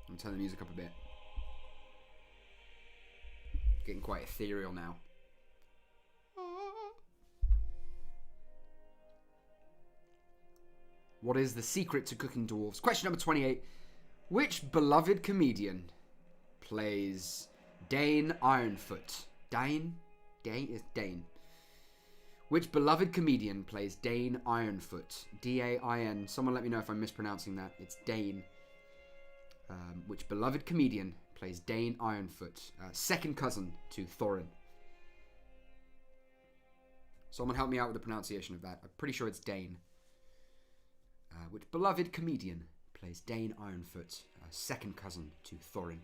I'm turning the music up a bit. Getting quite ethereal now. What is the secret to cooking dwarves? Question number 28. Which beloved comedian plays Dane Ironfoot? Dane? Dane is Dane. Which beloved comedian plays Dane Ironfoot? D-A-I-N. Someone let me know if I'm mispronouncing that. It's Dane. Which beloved comedian plays Dane Ironfoot? Second cousin to Thorin. Someone help me out with the pronunciation of that. I'm pretty sure it's Dane. Which beloved comedian plays Dane Ironfoot? Second cousin to Thorin.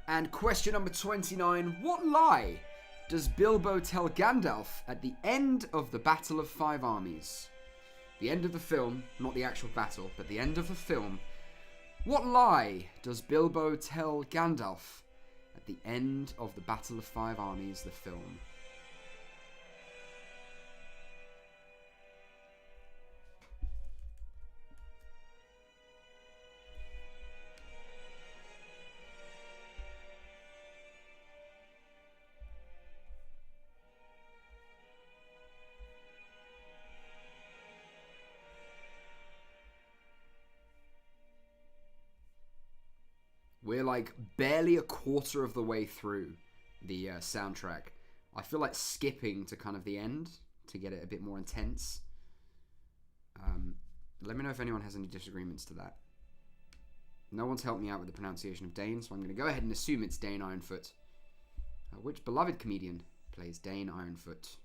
And question number 29. What lie does Bilbo tell Gandalf at the end of the Battle of Five Armies? The end of the film, not the actual battle, but the end of the film. What lie does Bilbo tell Gandalf at the end of the Battle of Five Armies, the film? We're like barely a quarter of the way through the soundtrack. I feel like skipping to kind of the end to get it a bit more intense. Let me know if anyone has any disagreements to that. No one's helped me out with the pronunciation of Dane, so I'm going to go ahead and assume it's Dane Ironfoot. Which beloved comedian plays Dane Ironfoot?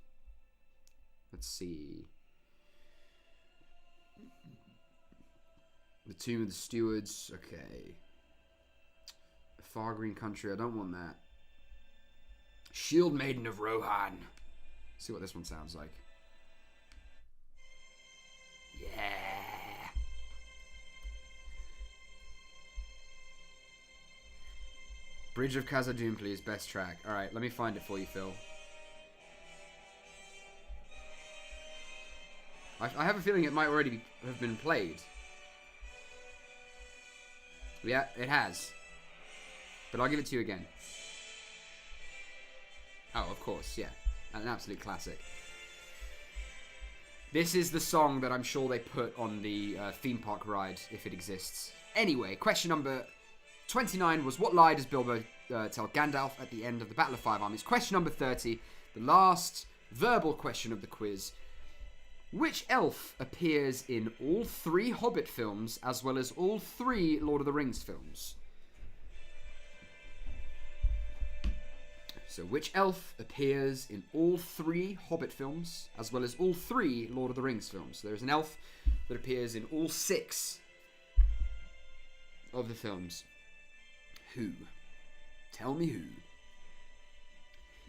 Let's see. The Tomb of the Stewards. Okay. Far Green Country, I don't want that. Shield Maiden of Rohan. See what this one sounds like. Yeah. Bridge of Khazad-dûm, please. Best track. Alright, let me find it for you, Phil. I have a feeling it might already have been played. Yeah, it has. But I'll give it to you again. Oh, of course, yeah. An absolute classic. This is the song that I'm sure they put on the theme park ride, if it exists. Anyway, question number 29 was, what lie does Bilbo tell Gandalf at the end of the Battle of Five Armies? Question number 30, the last verbal question of the quiz. Which elf appears in all 3 Hobbit films, as well as all 3 Lord of the Rings films? So, which elf appears in all 3 Hobbit films, as well as all 3 Lord of the Rings films? So there's an elf that appears in all 6 of the films. Who? Tell me who.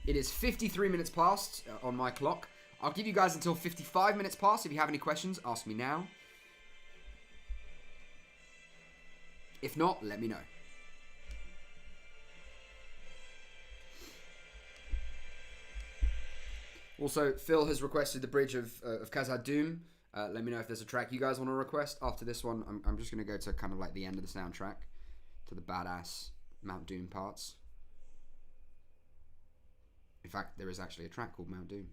It is 53 minutes past on my clock. I'll give you guys until 55 minutes past. If you have any questions, ask me now. If not, let me know. Also, Phil has requested the Bridge of Khazad-dûm. Let me know if there's a track you guys want to request. After this one, I'm just going to go to kind of like the end of the soundtrack. To the badass Mount Doom parts. In fact, there is actually a track called Mount Doom.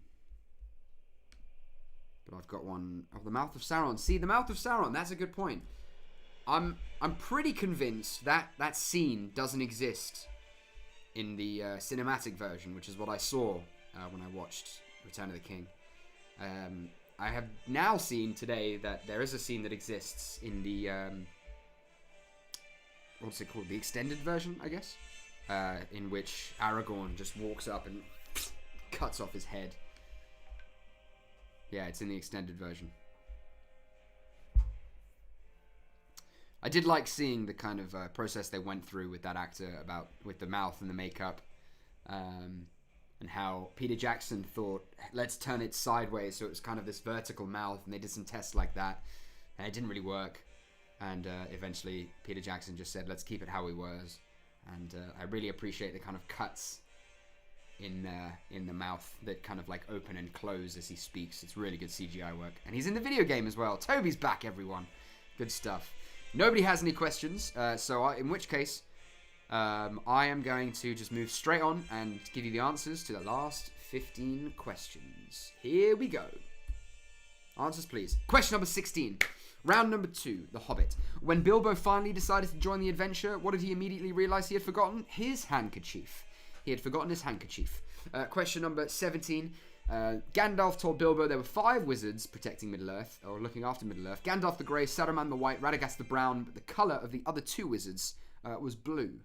But I've got one of the Mouth of Sauron. See, the Mouth of Sauron, that's a good point. I'm pretty convinced that that scene doesn't exist in the cinematic version, which is what I saw when I watched Return of the King. I have now seen today that there is a scene that exists in the what's it called? The extended version, I guess, in which Aragorn just walks up and cuts off his head. Yeah, it's in the extended version. I did like seeing the kind of process they went through with that actor with the mouth and the makeup, and how Peter Jackson thought, let's turn it sideways so it was kind of this vertical mouth, and they did some tests like that, and it didn't really work. And eventually Peter Jackson just said, let's keep it how he was. And I really appreciate the kind of cuts in the mouth that kind of like open and close as he speaks. It's really good CGI work. And he's in the video game as well. Toby's back, everyone. Good stuff. Nobody has any questions, in which case I am going to just move straight on and give you the answers to the last 15 questions. Here we go. Answers, please. Question number 16. Round number 2, The Hobbit. When Bilbo finally decided to join the adventure, what did he immediately realise he had forgotten? His handkerchief. He had forgotten his handkerchief. Question number 17. Gandalf told Bilbo there were 5 wizards protecting Middle-earth, or looking after Middle-earth. Gandalf the Grey, Saruman the White, Radagast the Brown, but the colour of the other 2 wizards was blue.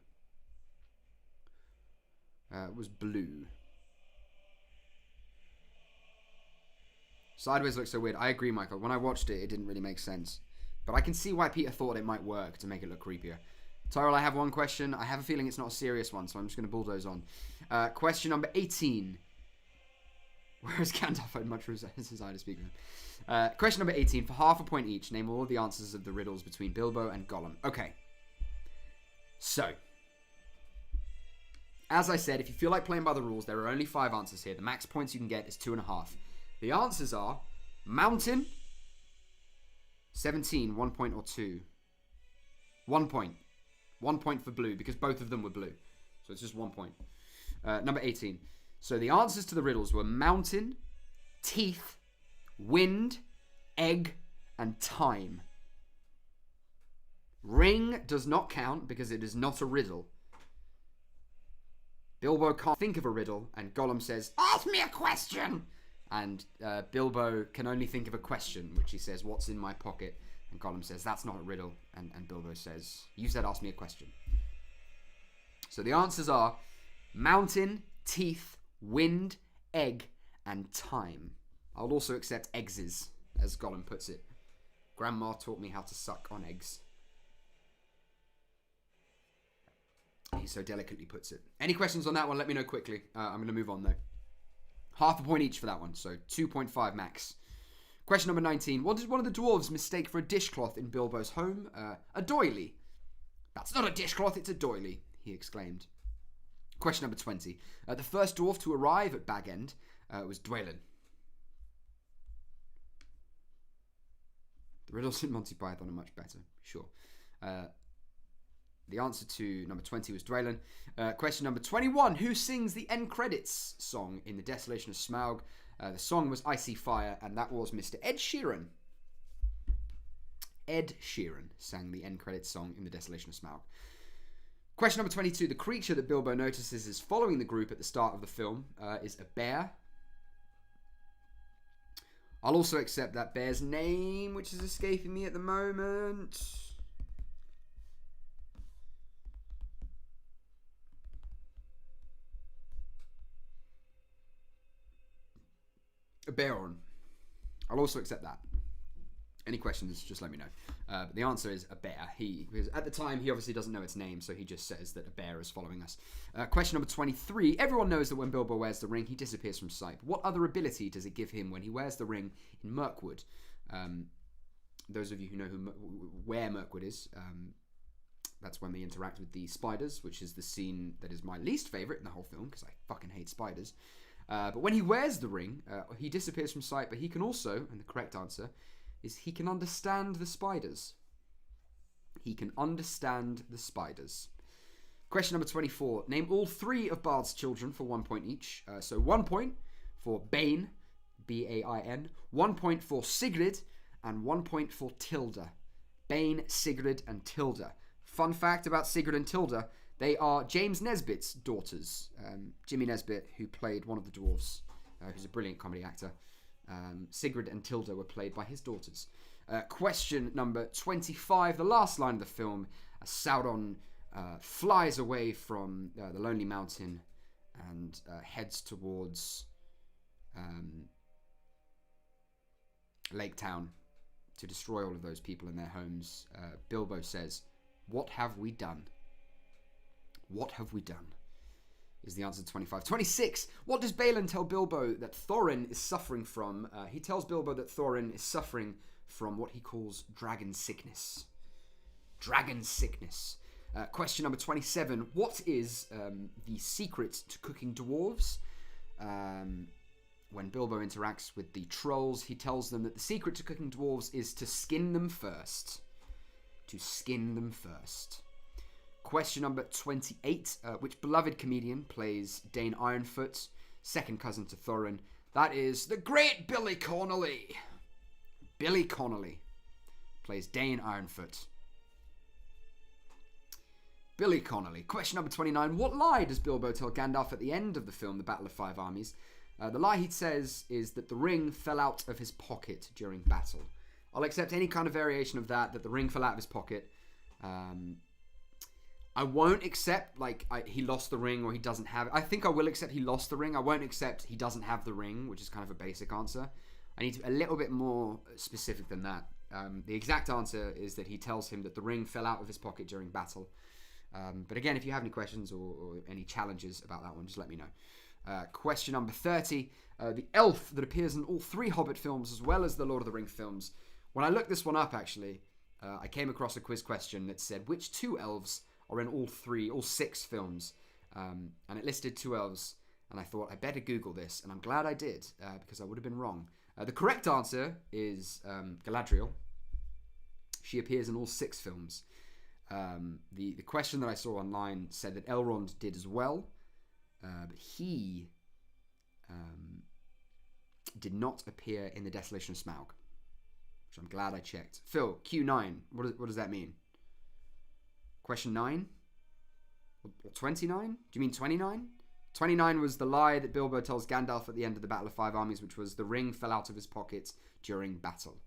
Sideways looks so weird. I agree, Michael. When I watched it, it didn't really make sense. But I can see why Peter thought it might work to make it look creepier. Tyrell, I have one question. I have a feeling it's not a serious one, so I'm just going to bulldoze on. Question number 18. Whereas Gandalf had much desire to speak with him. Question number 18. For half a point each, name all of the answers of the riddles between Bilbo and Gollum. Okay. So, as I said, if you feel like playing by the rules, there are only 5 answers here. The max points you can get is 2.5. The answers are mountain, 17, 1 point or 2. 1 point. 1 point for blue, because both of them were blue. So it's just 1 point. Number 18. So the answers to the riddles were mountain, teeth, wind, egg, and time. Ring does not count because it is not a riddle. Bilbo can't think of a riddle, and Gollum says, ask me a question! And Bilbo can only think of a question, which he says, what's in my pocket? And Gollum says, that's not a riddle. And Bilbo says, you said ask me a question. So the answers are mountain, teeth, wind, egg, and time. I'll also accept eggses, as Gollum puts it. Grandma taught me how to suck on eggs. He so delicately puts it. Any questions on that one? Let me know quickly. I'm going to move on, though. Half a point each for that one, so 2.5 max. Question number 19. What did one of the dwarves mistake for a dishcloth in Bilbo's home? A doily. That's not a dishcloth, it's a doily, he exclaimed. Question number 20. The first dwarf to arrive at Bag End was Dwalin. The riddles in Monty Python are much better, sure. The answer to number 20 was Dwalin. Question number 21. Who sings the end credits song in The Desolation of Smaug? The song was Icy Fire, and that was Mr. Ed Sheeran. Ed Sheeran sang the end credits song in The Desolation of Smaug. Question number 22. The creature that Bilbo notices is following the group at the start of the film is a bear. I'll also accept that bear's name, which is escaping me at the moment. A Beorn. I'll also accept that. Any questions, just let me know. But the answer is a bear. Because at the time, he obviously doesn't know its name, so he just says that a bear is following us. Question number 23. Everyone knows that when Bilbo wears the ring, he disappears from sight. But what other ability does it give him when he wears the ring in Mirkwood? Those of you who know where Mirkwood is, that's when they interact with the spiders, which is the scene that is my least favourite in the whole film, because I fucking hate spiders. But when he wears the ring, he disappears from sight, but he can also, and the correct answer, is he can understand the spiders. He can understand the spiders. Question number 24. Name all 3 of Bard's children for 1 point each. So 1 point for Bain, B-A-I-N, 1 point for Sigrid, and 1 point for Tilda. Bain, Sigrid, and Tilda. Fun fact about Sigrid and Tilda, they are James Nesbitt's daughters. Jimmy Nesbitt, who played one of the dwarves, who's a brilliant comedy actor. Sigrid and Tilda were played by his daughters. Question number 25, the last line of the film. as Sauron flies away from the Lonely Mountain and heads towards Lake Town to destroy all of those people in their homes. Bilbo says, "What have we done? What have we done?" Is the answer to 25. 26. What does Balin tell Bilbo that Thorin is suffering from? He tells Bilbo that Thorin is suffering from what he calls dragon sickness. Dragon sickness. Question number 27. What is the secret to cooking dwarves? When Bilbo interacts with the trolls, he tells them that the secret to cooking dwarves is to skin them first. To skin them first. Question number 28. Which beloved comedian plays Dane Ironfoot, second cousin to Thorin? That is the great Billy Connolly. Billy Connolly plays Dane Ironfoot. Billy Connolly. Question number 29. What lie does Bilbo tell Gandalf at the end of the film, The Battle of Five Armies? The lie he says is that the ring fell out of his pocket during battle. I'll accept any kind of variation of that the ring fell out of his pocket. I won't accept, he lost the ring or he doesn't have it. I think I will accept he lost the ring. I won't accept he doesn't have the ring, which is kind of a basic answer. I need to be a little bit more specific than that. The exact answer is that he tells him that the ring fell out of his pocket during battle. But again, if you have any questions or any challenges about that one, just let me know. Question number 30. The elf that appears in all 3 Hobbit films as well as the Lord of the Rings films. When I looked this one up, actually, I came across a quiz question that said, which 2 elves are in all 6 films? And it listed 2 elves, and I thought I better Google this, and I'm glad I did, because I would have been wrong. The correct answer is Galadriel. She appears in all 6 films. The question that I saw online said that Elrond did as well, but he did not appear in the Desolation of Smaug, which I'm glad I checked. Phil, Q9, what does that mean? Question 9? Or 29? Do you mean 29? 29 was the lie that Bilbo tells Gandalf at the end of the Battle of Five Armies, which was the ring fell out of his pocket during battle.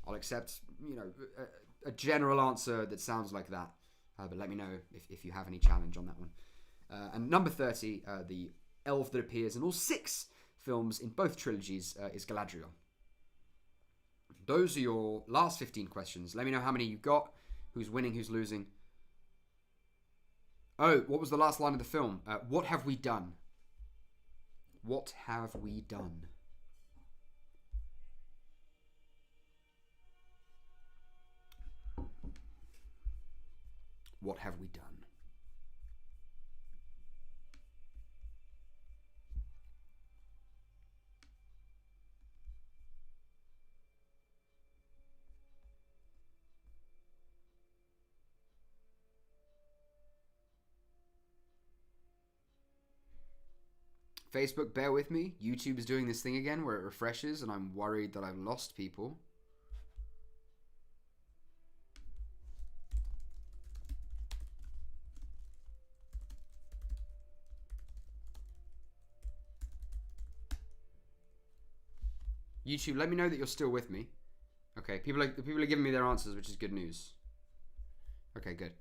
I'll accept, a general answer that sounds like that. But let me know if you have any challenge on that one. And number 30, the elf that appears in all 6 films in both trilogies is Galadriel. Those are your last 15 questions. Let me know how many you got, who's winning, who's losing. Oh, what was the last line of the film? What have we done? What have we done? What have we done? Facebook, bear with me. YouTube is doing this thing again where it refreshes and I'm worried that I've lost people. YouTube, let me know that you're still with me. Okay, people are giving me their answers, which is good news. Okay, good.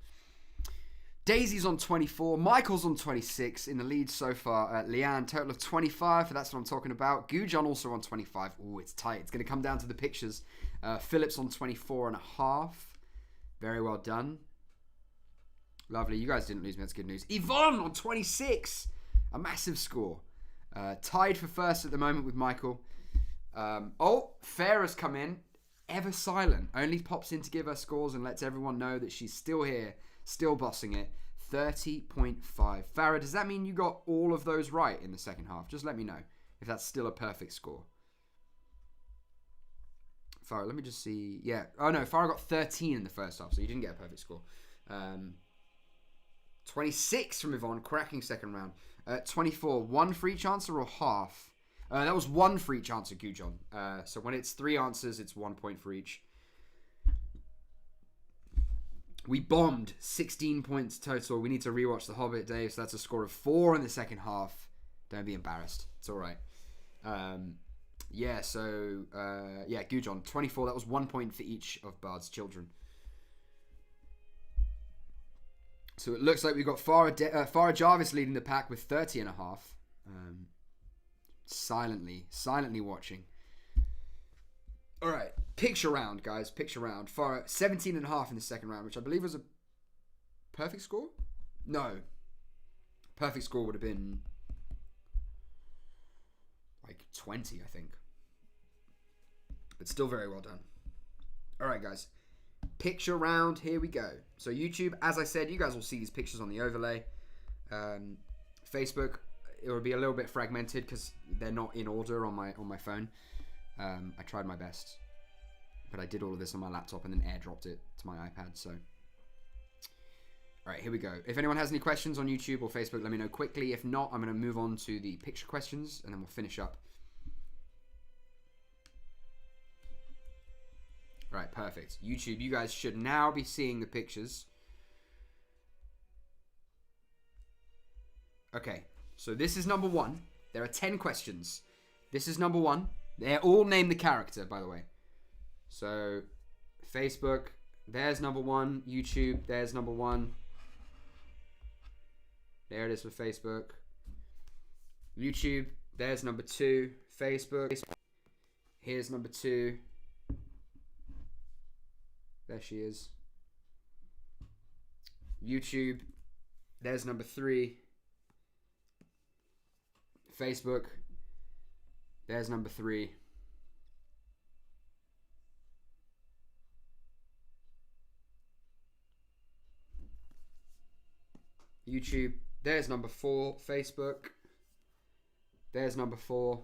Daisy's on 24. Michael's on 26 in the lead so far. Leanne, total of 25. That's what I'm talking about. Gujon also on 25. Ooh, it's tight. It's going to come down to the pictures. Philip's on 24 and a half. Very well done. Lovely. You guys didn't lose me. That's good news. Yvonne on 26. A massive score. Tied for first at the moment with Michael. Farah's come in. Ever silent. Only pops in to give her scores and lets everyone know that she's still here. Still bossing it. 30.5. Farah, does that mean you got all of those right in the second half? Just let me know if that's still a perfect score. Farah, let me just see. Yeah. Oh, no. Farah got 13 in the first half, so you didn't get a perfect score. 26 from Yvonne. Cracking second round. 24. 1 for each answer or half? That was 1 for each answer, Gujon. So when it's 3 answers, it's 1 point for each. We bombed 16 points total. We need to rewatch The Hobbit, Dave. So that's a score of 4 in the second half. Don't be embarrassed. It's all right. Gujon, 24. That was 1 point for each of Bard's children. So it looks like we've got Farah Jarvis leading the pack with 30.5. Silently watching. All right, picture round, guys. Picture round. Farah 17.5 in the second round, which I believe was a perfect score. No, perfect score would have been like 20, I think. But still very well done. All right, guys. Picture round. Here we go. So YouTube, as I said, you guys will see these pictures on the overlay. Facebook, it will be a little bit fragmented because they're not in order on my phone. I tried my best, but I did all of this on my laptop and then airdropped it to my iPad. So, all right, here we go. If anyone has any questions on YouTube or Facebook, let me know quickly. If not, I'm going to move on to the picture questions and then we'll finish up. All right, perfect. YouTube, you guys should now be seeing the pictures. Okay, so this is number 1. There are 10 questions. This is number 1. They're all named the character, by the way. So, Facebook, there's number 1. YouTube, there's number 1. There it is for Facebook. YouTube, there's number 2. Facebook, here's number 2. There she is. YouTube, there's number 3. Facebook, there's number 3. YouTube, there's number 4. Facebook, there's number 4.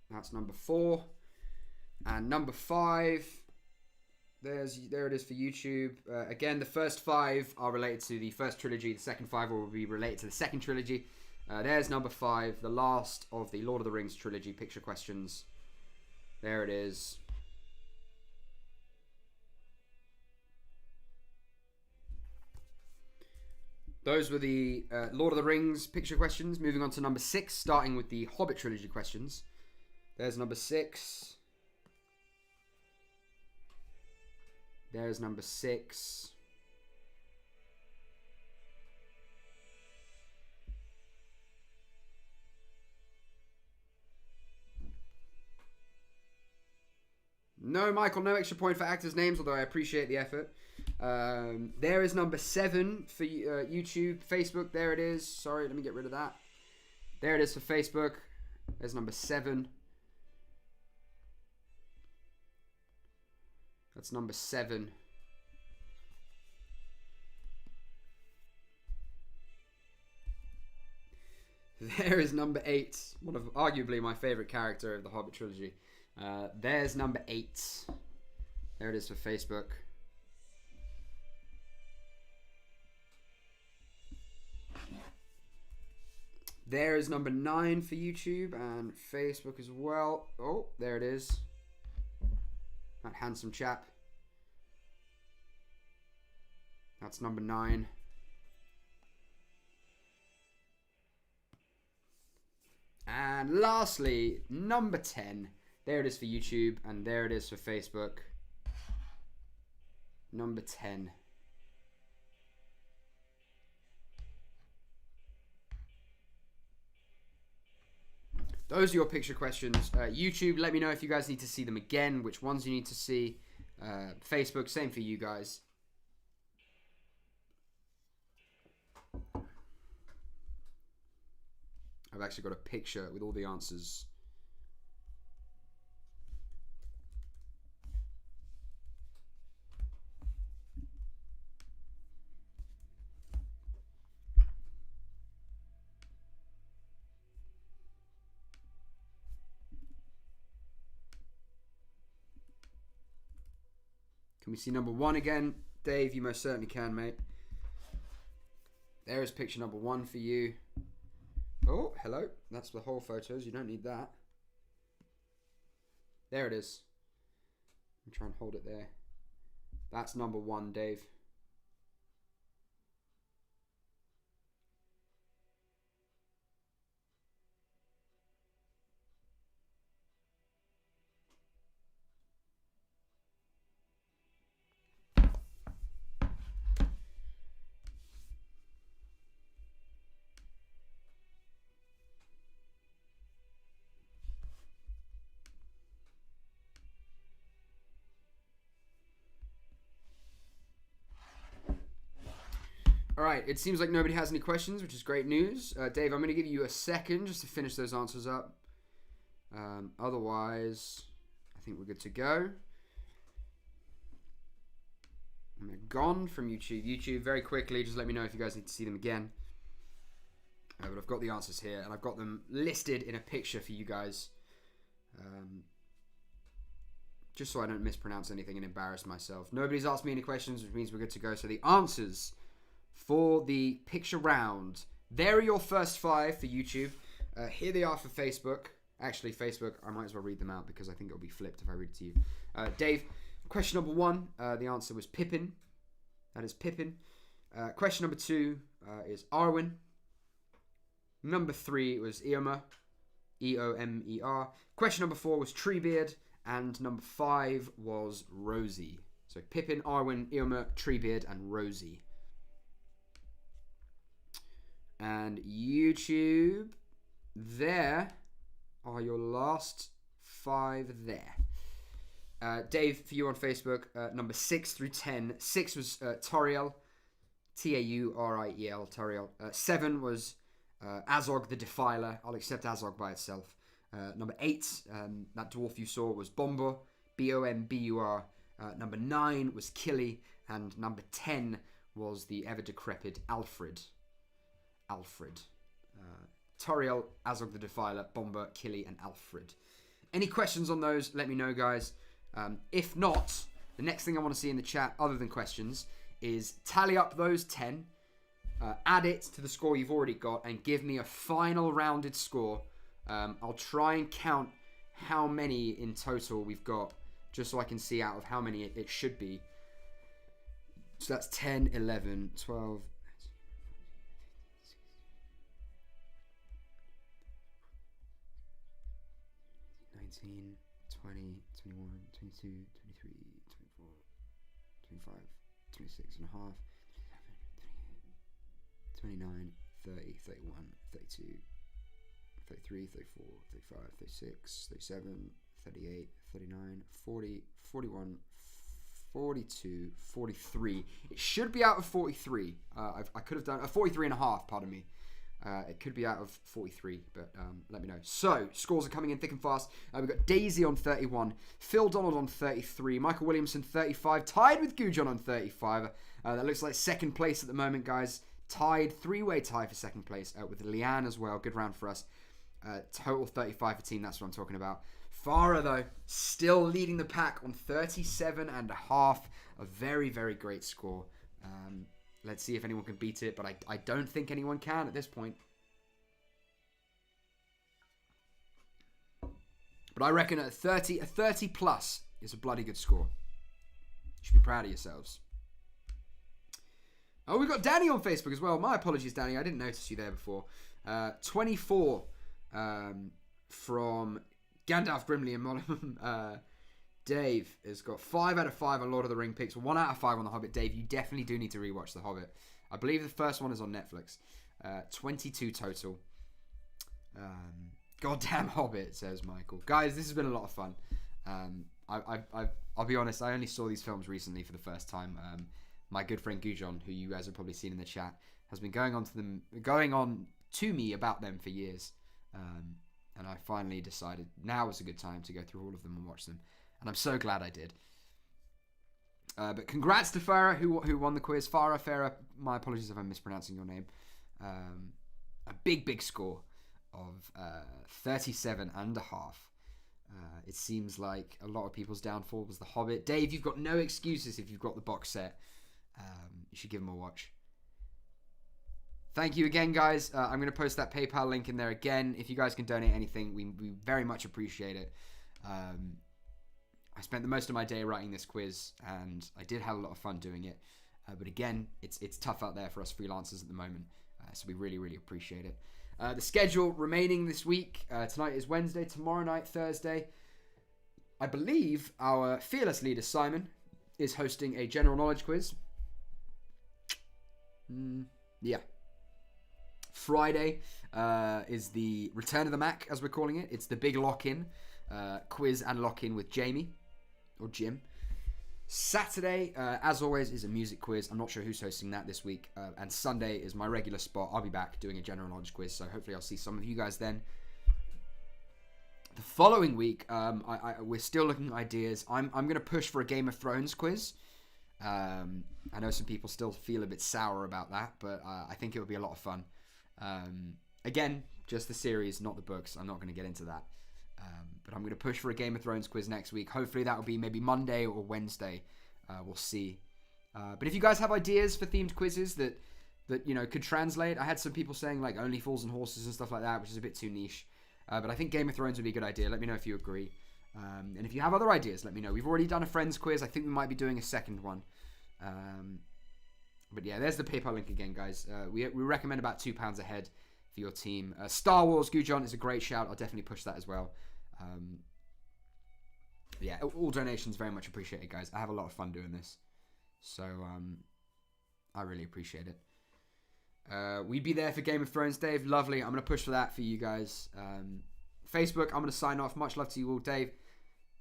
That's number 4. And number 5, there it is for YouTube. Again, the first 5 are related to the first trilogy. The second 5 will be related to the second trilogy. There's number 5, the last of the Lord of the Rings trilogy picture questions. There it is. Those were the Lord of the Rings picture questions. Moving on to number 6, starting with the Hobbit trilogy questions. There's number 6. There's number 6. No, Michael, no extra point for actors' names, although I appreciate the effort. There is number 7 for YouTube. Facebook, there it is. Sorry, let me get rid of that. There it is for Facebook. There's number 7. That's number 7. There is number 8. One of arguably my favorite character of the Hobbit trilogy. There's number 8. There it is for Facebook. There is number 9 for YouTube and Facebook as well. Oh, there it is. That handsome chap. That's number 9. And lastly, number 10. There it is for YouTube, and there it is for Facebook. Number 10. Those are your picture questions. YouTube, let me know if you guys need to see them again, which ones you need to see. Facebook, same for you guys. I've actually got a picture with all the answers. Can we see number 1 again? Dave, you most certainly can, mate. There is picture number 1 for you. Oh, hello. That's the whole photos. You don't need that. There it is. I'm trying to hold it there. That's number 1, Dave. All right, it seems like nobody has any questions, which is great news. Dave, I'm going to give you a second just to finish those answers up. Otherwise, I think we're good to go. And they're gone from YouTube. YouTube, very quickly, just let me know if you guys need to see them again. But I've got the answers here, and I've got them listed in a picture for you guys. Just so I don't mispronounce anything and embarrass myself. Nobody's asked me any questions, which means we're good to go. So the answers for the picture round. There are your first 5 for YouTube. Here they are for Facebook. Actually, Facebook, I might as well read them out because I think it'll be flipped if I read it to you. Dave, question number 1, the answer was Pippin. That is Pippin. Question number 2 is Arwen. Number 3 was Eomer. E-O-M-E-R. Question number 4 was Treebeard. And number 5 was Rosie. So Pippin, Arwen, Eomer, Treebeard, and Rosie. And YouTube, there are your last 5 there. Dave, for you on Facebook, number 6 through 10. 6 was Tauriel, Tauriel, Tauriel. 7 was Azog the Defiler. I'll accept Azog by itself. Number 8, that dwarf you saw was Bombur, B-O-M-B-U-R. Number 9 was Killy, and number 10 was the ever-decrepit Alfred. Tauriel, Azog the Defiler, Bombur, Killy, and Alfred. Any questions on those, let me know, guys. If not, the next thing I want to see in the chat, other than questions, is tally up those 10, add it to the score you've already got, and give me a final rounded score. I'll try and count how many in total we've got, just so I can see out of how many it should be. So that's 10, 11, 12, 19, 20, 21, 22, 23, 24, 25, 26 and a half, 29, 30, 31, 32, 33, 34, 35, 36, 37, 38, 39, 40, 41, 42, 43. It should be out of 43. I could have done 43 and a half, pardon me. It could be out of 43, but let me know. So, scores are coming in thick and fast. We've got Daisy on 31, Phil Donald on 33, Michael Williamson 35, tied with Gujon on 35. That looks like second place at the moment, guys. Tied, 3-way tie for second place with Leanne as well. Good round for us. Total 35 for team, that's what I'm talking about. Farah, though, still leading the pack on 37 and a half. A very, very great score. Let's see if anyone can beat it, but I don't think anyone can at this point. But I reckon a 30 plus is a bloody good score. You should be proud of yourselves. Oh, we've got Danny on Facebook as well. My apologies, Danny. I didn't notice you there before. 24 from Gandalf, Grimley, and Mollum. Dave has got 5 out of 5 on Lord of the Ring picks, 1 out of 5 on The Hobbit. Dave, you definitely do need to rewatch The Hobbit. I believe the first one is on Netflix. 22 total. Goddamn Hobbit, says Michael. Guys, this has been a lot of fun. I'll be honest, I only saw these films recently for the first time. My good friend Gujon, who you guys have probably seen in the chat, has been going on to me about them for years. And I finally decided now was a good time to go through all of them and watch them. And I'm so glad I did. But congrats to Farah, who won the quiz. Farah, my apologies if I'm mispronouncing your name. A big score of 37 and a half. It seems like a lot of people's downfall was The Hobbit. Dave, you've got no excuses if you've got the box set. You should give them a watch. Thank you again, guys. I'm going to post that PayPal link in there again. If you guys can donate anything, we very much appreciate it. I spent the most of my day writing this quiz, and I did have a lot of fun doing it. But again, it's tough out there for us freelancers at the moment, so we really appreciate it. The schedule remaining this week, tonight is Wednesday, tomorrow night, Thursday. I believe our fearless leader, Simon, is hosting a general knowledge quiz. Yeah. Friday is the Return of the Mac, as we're calling it. It's the big lock-in quiz and lock-in with Jamie or Jim. Saturday, as always, is a music quiz. I'm not sure who's hosting that this week. And Sunday is my regular spot. I'll be back doing a general knowledge quiz, so hopefully I'll see some of you guys then. The following week, we're still looking at ideas. I'm going to push for a Game of Thrones quiz. I know some people still feel a bit sour about that, but I think it would be a lot of fun. Again, just the series, not the books. I'm not going to get into that. But I'm going to push for a Game of Thrones quiz next week. Hopefully that will be maybe Monday or Wednesday. We'll see. But if you guys have ideas for themed quizzes that could translate, I had some people saying like Only Fools and Horses and stuff like that, which is a bit too niche. But I think Game of Thrones would be a good idea. Let me know if you agree. And if you have other ideas, let me know. We've already done a Friends quiz. I think we might be doing a second one. But yeah, there's the PayPal link again, guys. We recommend about £2 a head for your team. Star Wars Gujon is a great shout. I'll definitely push that as well. Yeah, all donations very much appreciated, guys. I have a lot of fun doing this, so I really appreciate it. We'd be there for Game of Thrones, Dave. Lovely. I'm gonna push for that for you guys. Facebook, I'm gonna sign off. Much love to you all, Dave.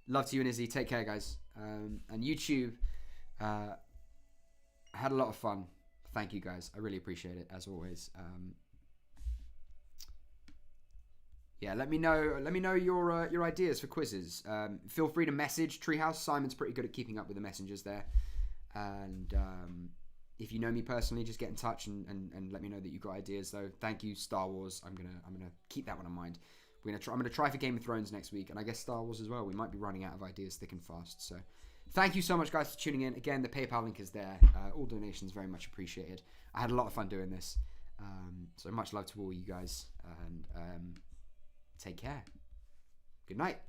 Love to you and Izzy. Take care, guys. And YouTube, I had a lot of fun. Thank you, guys. I really appreciate it as always. Yeah, let me know your ideas for quizzes. Feel free to message Treehouse. Simon's pretty good at keeping up with the messengers there. And if you know me personally, just get in touch and let me know that you've got ideas. Though, thank you, Star Wars. I'm gonna keep that one in mind. I'm gonna try for Game of Thrones next week, and I guess Star Wars as well. We might be running out of ideas thick and fast. So, thank you so much, guys, for tuning in. Again, the PayPal link is there. All donations very much appreciated. I had a lot of fun doing this. So much love to all you guys, and take care. Good night.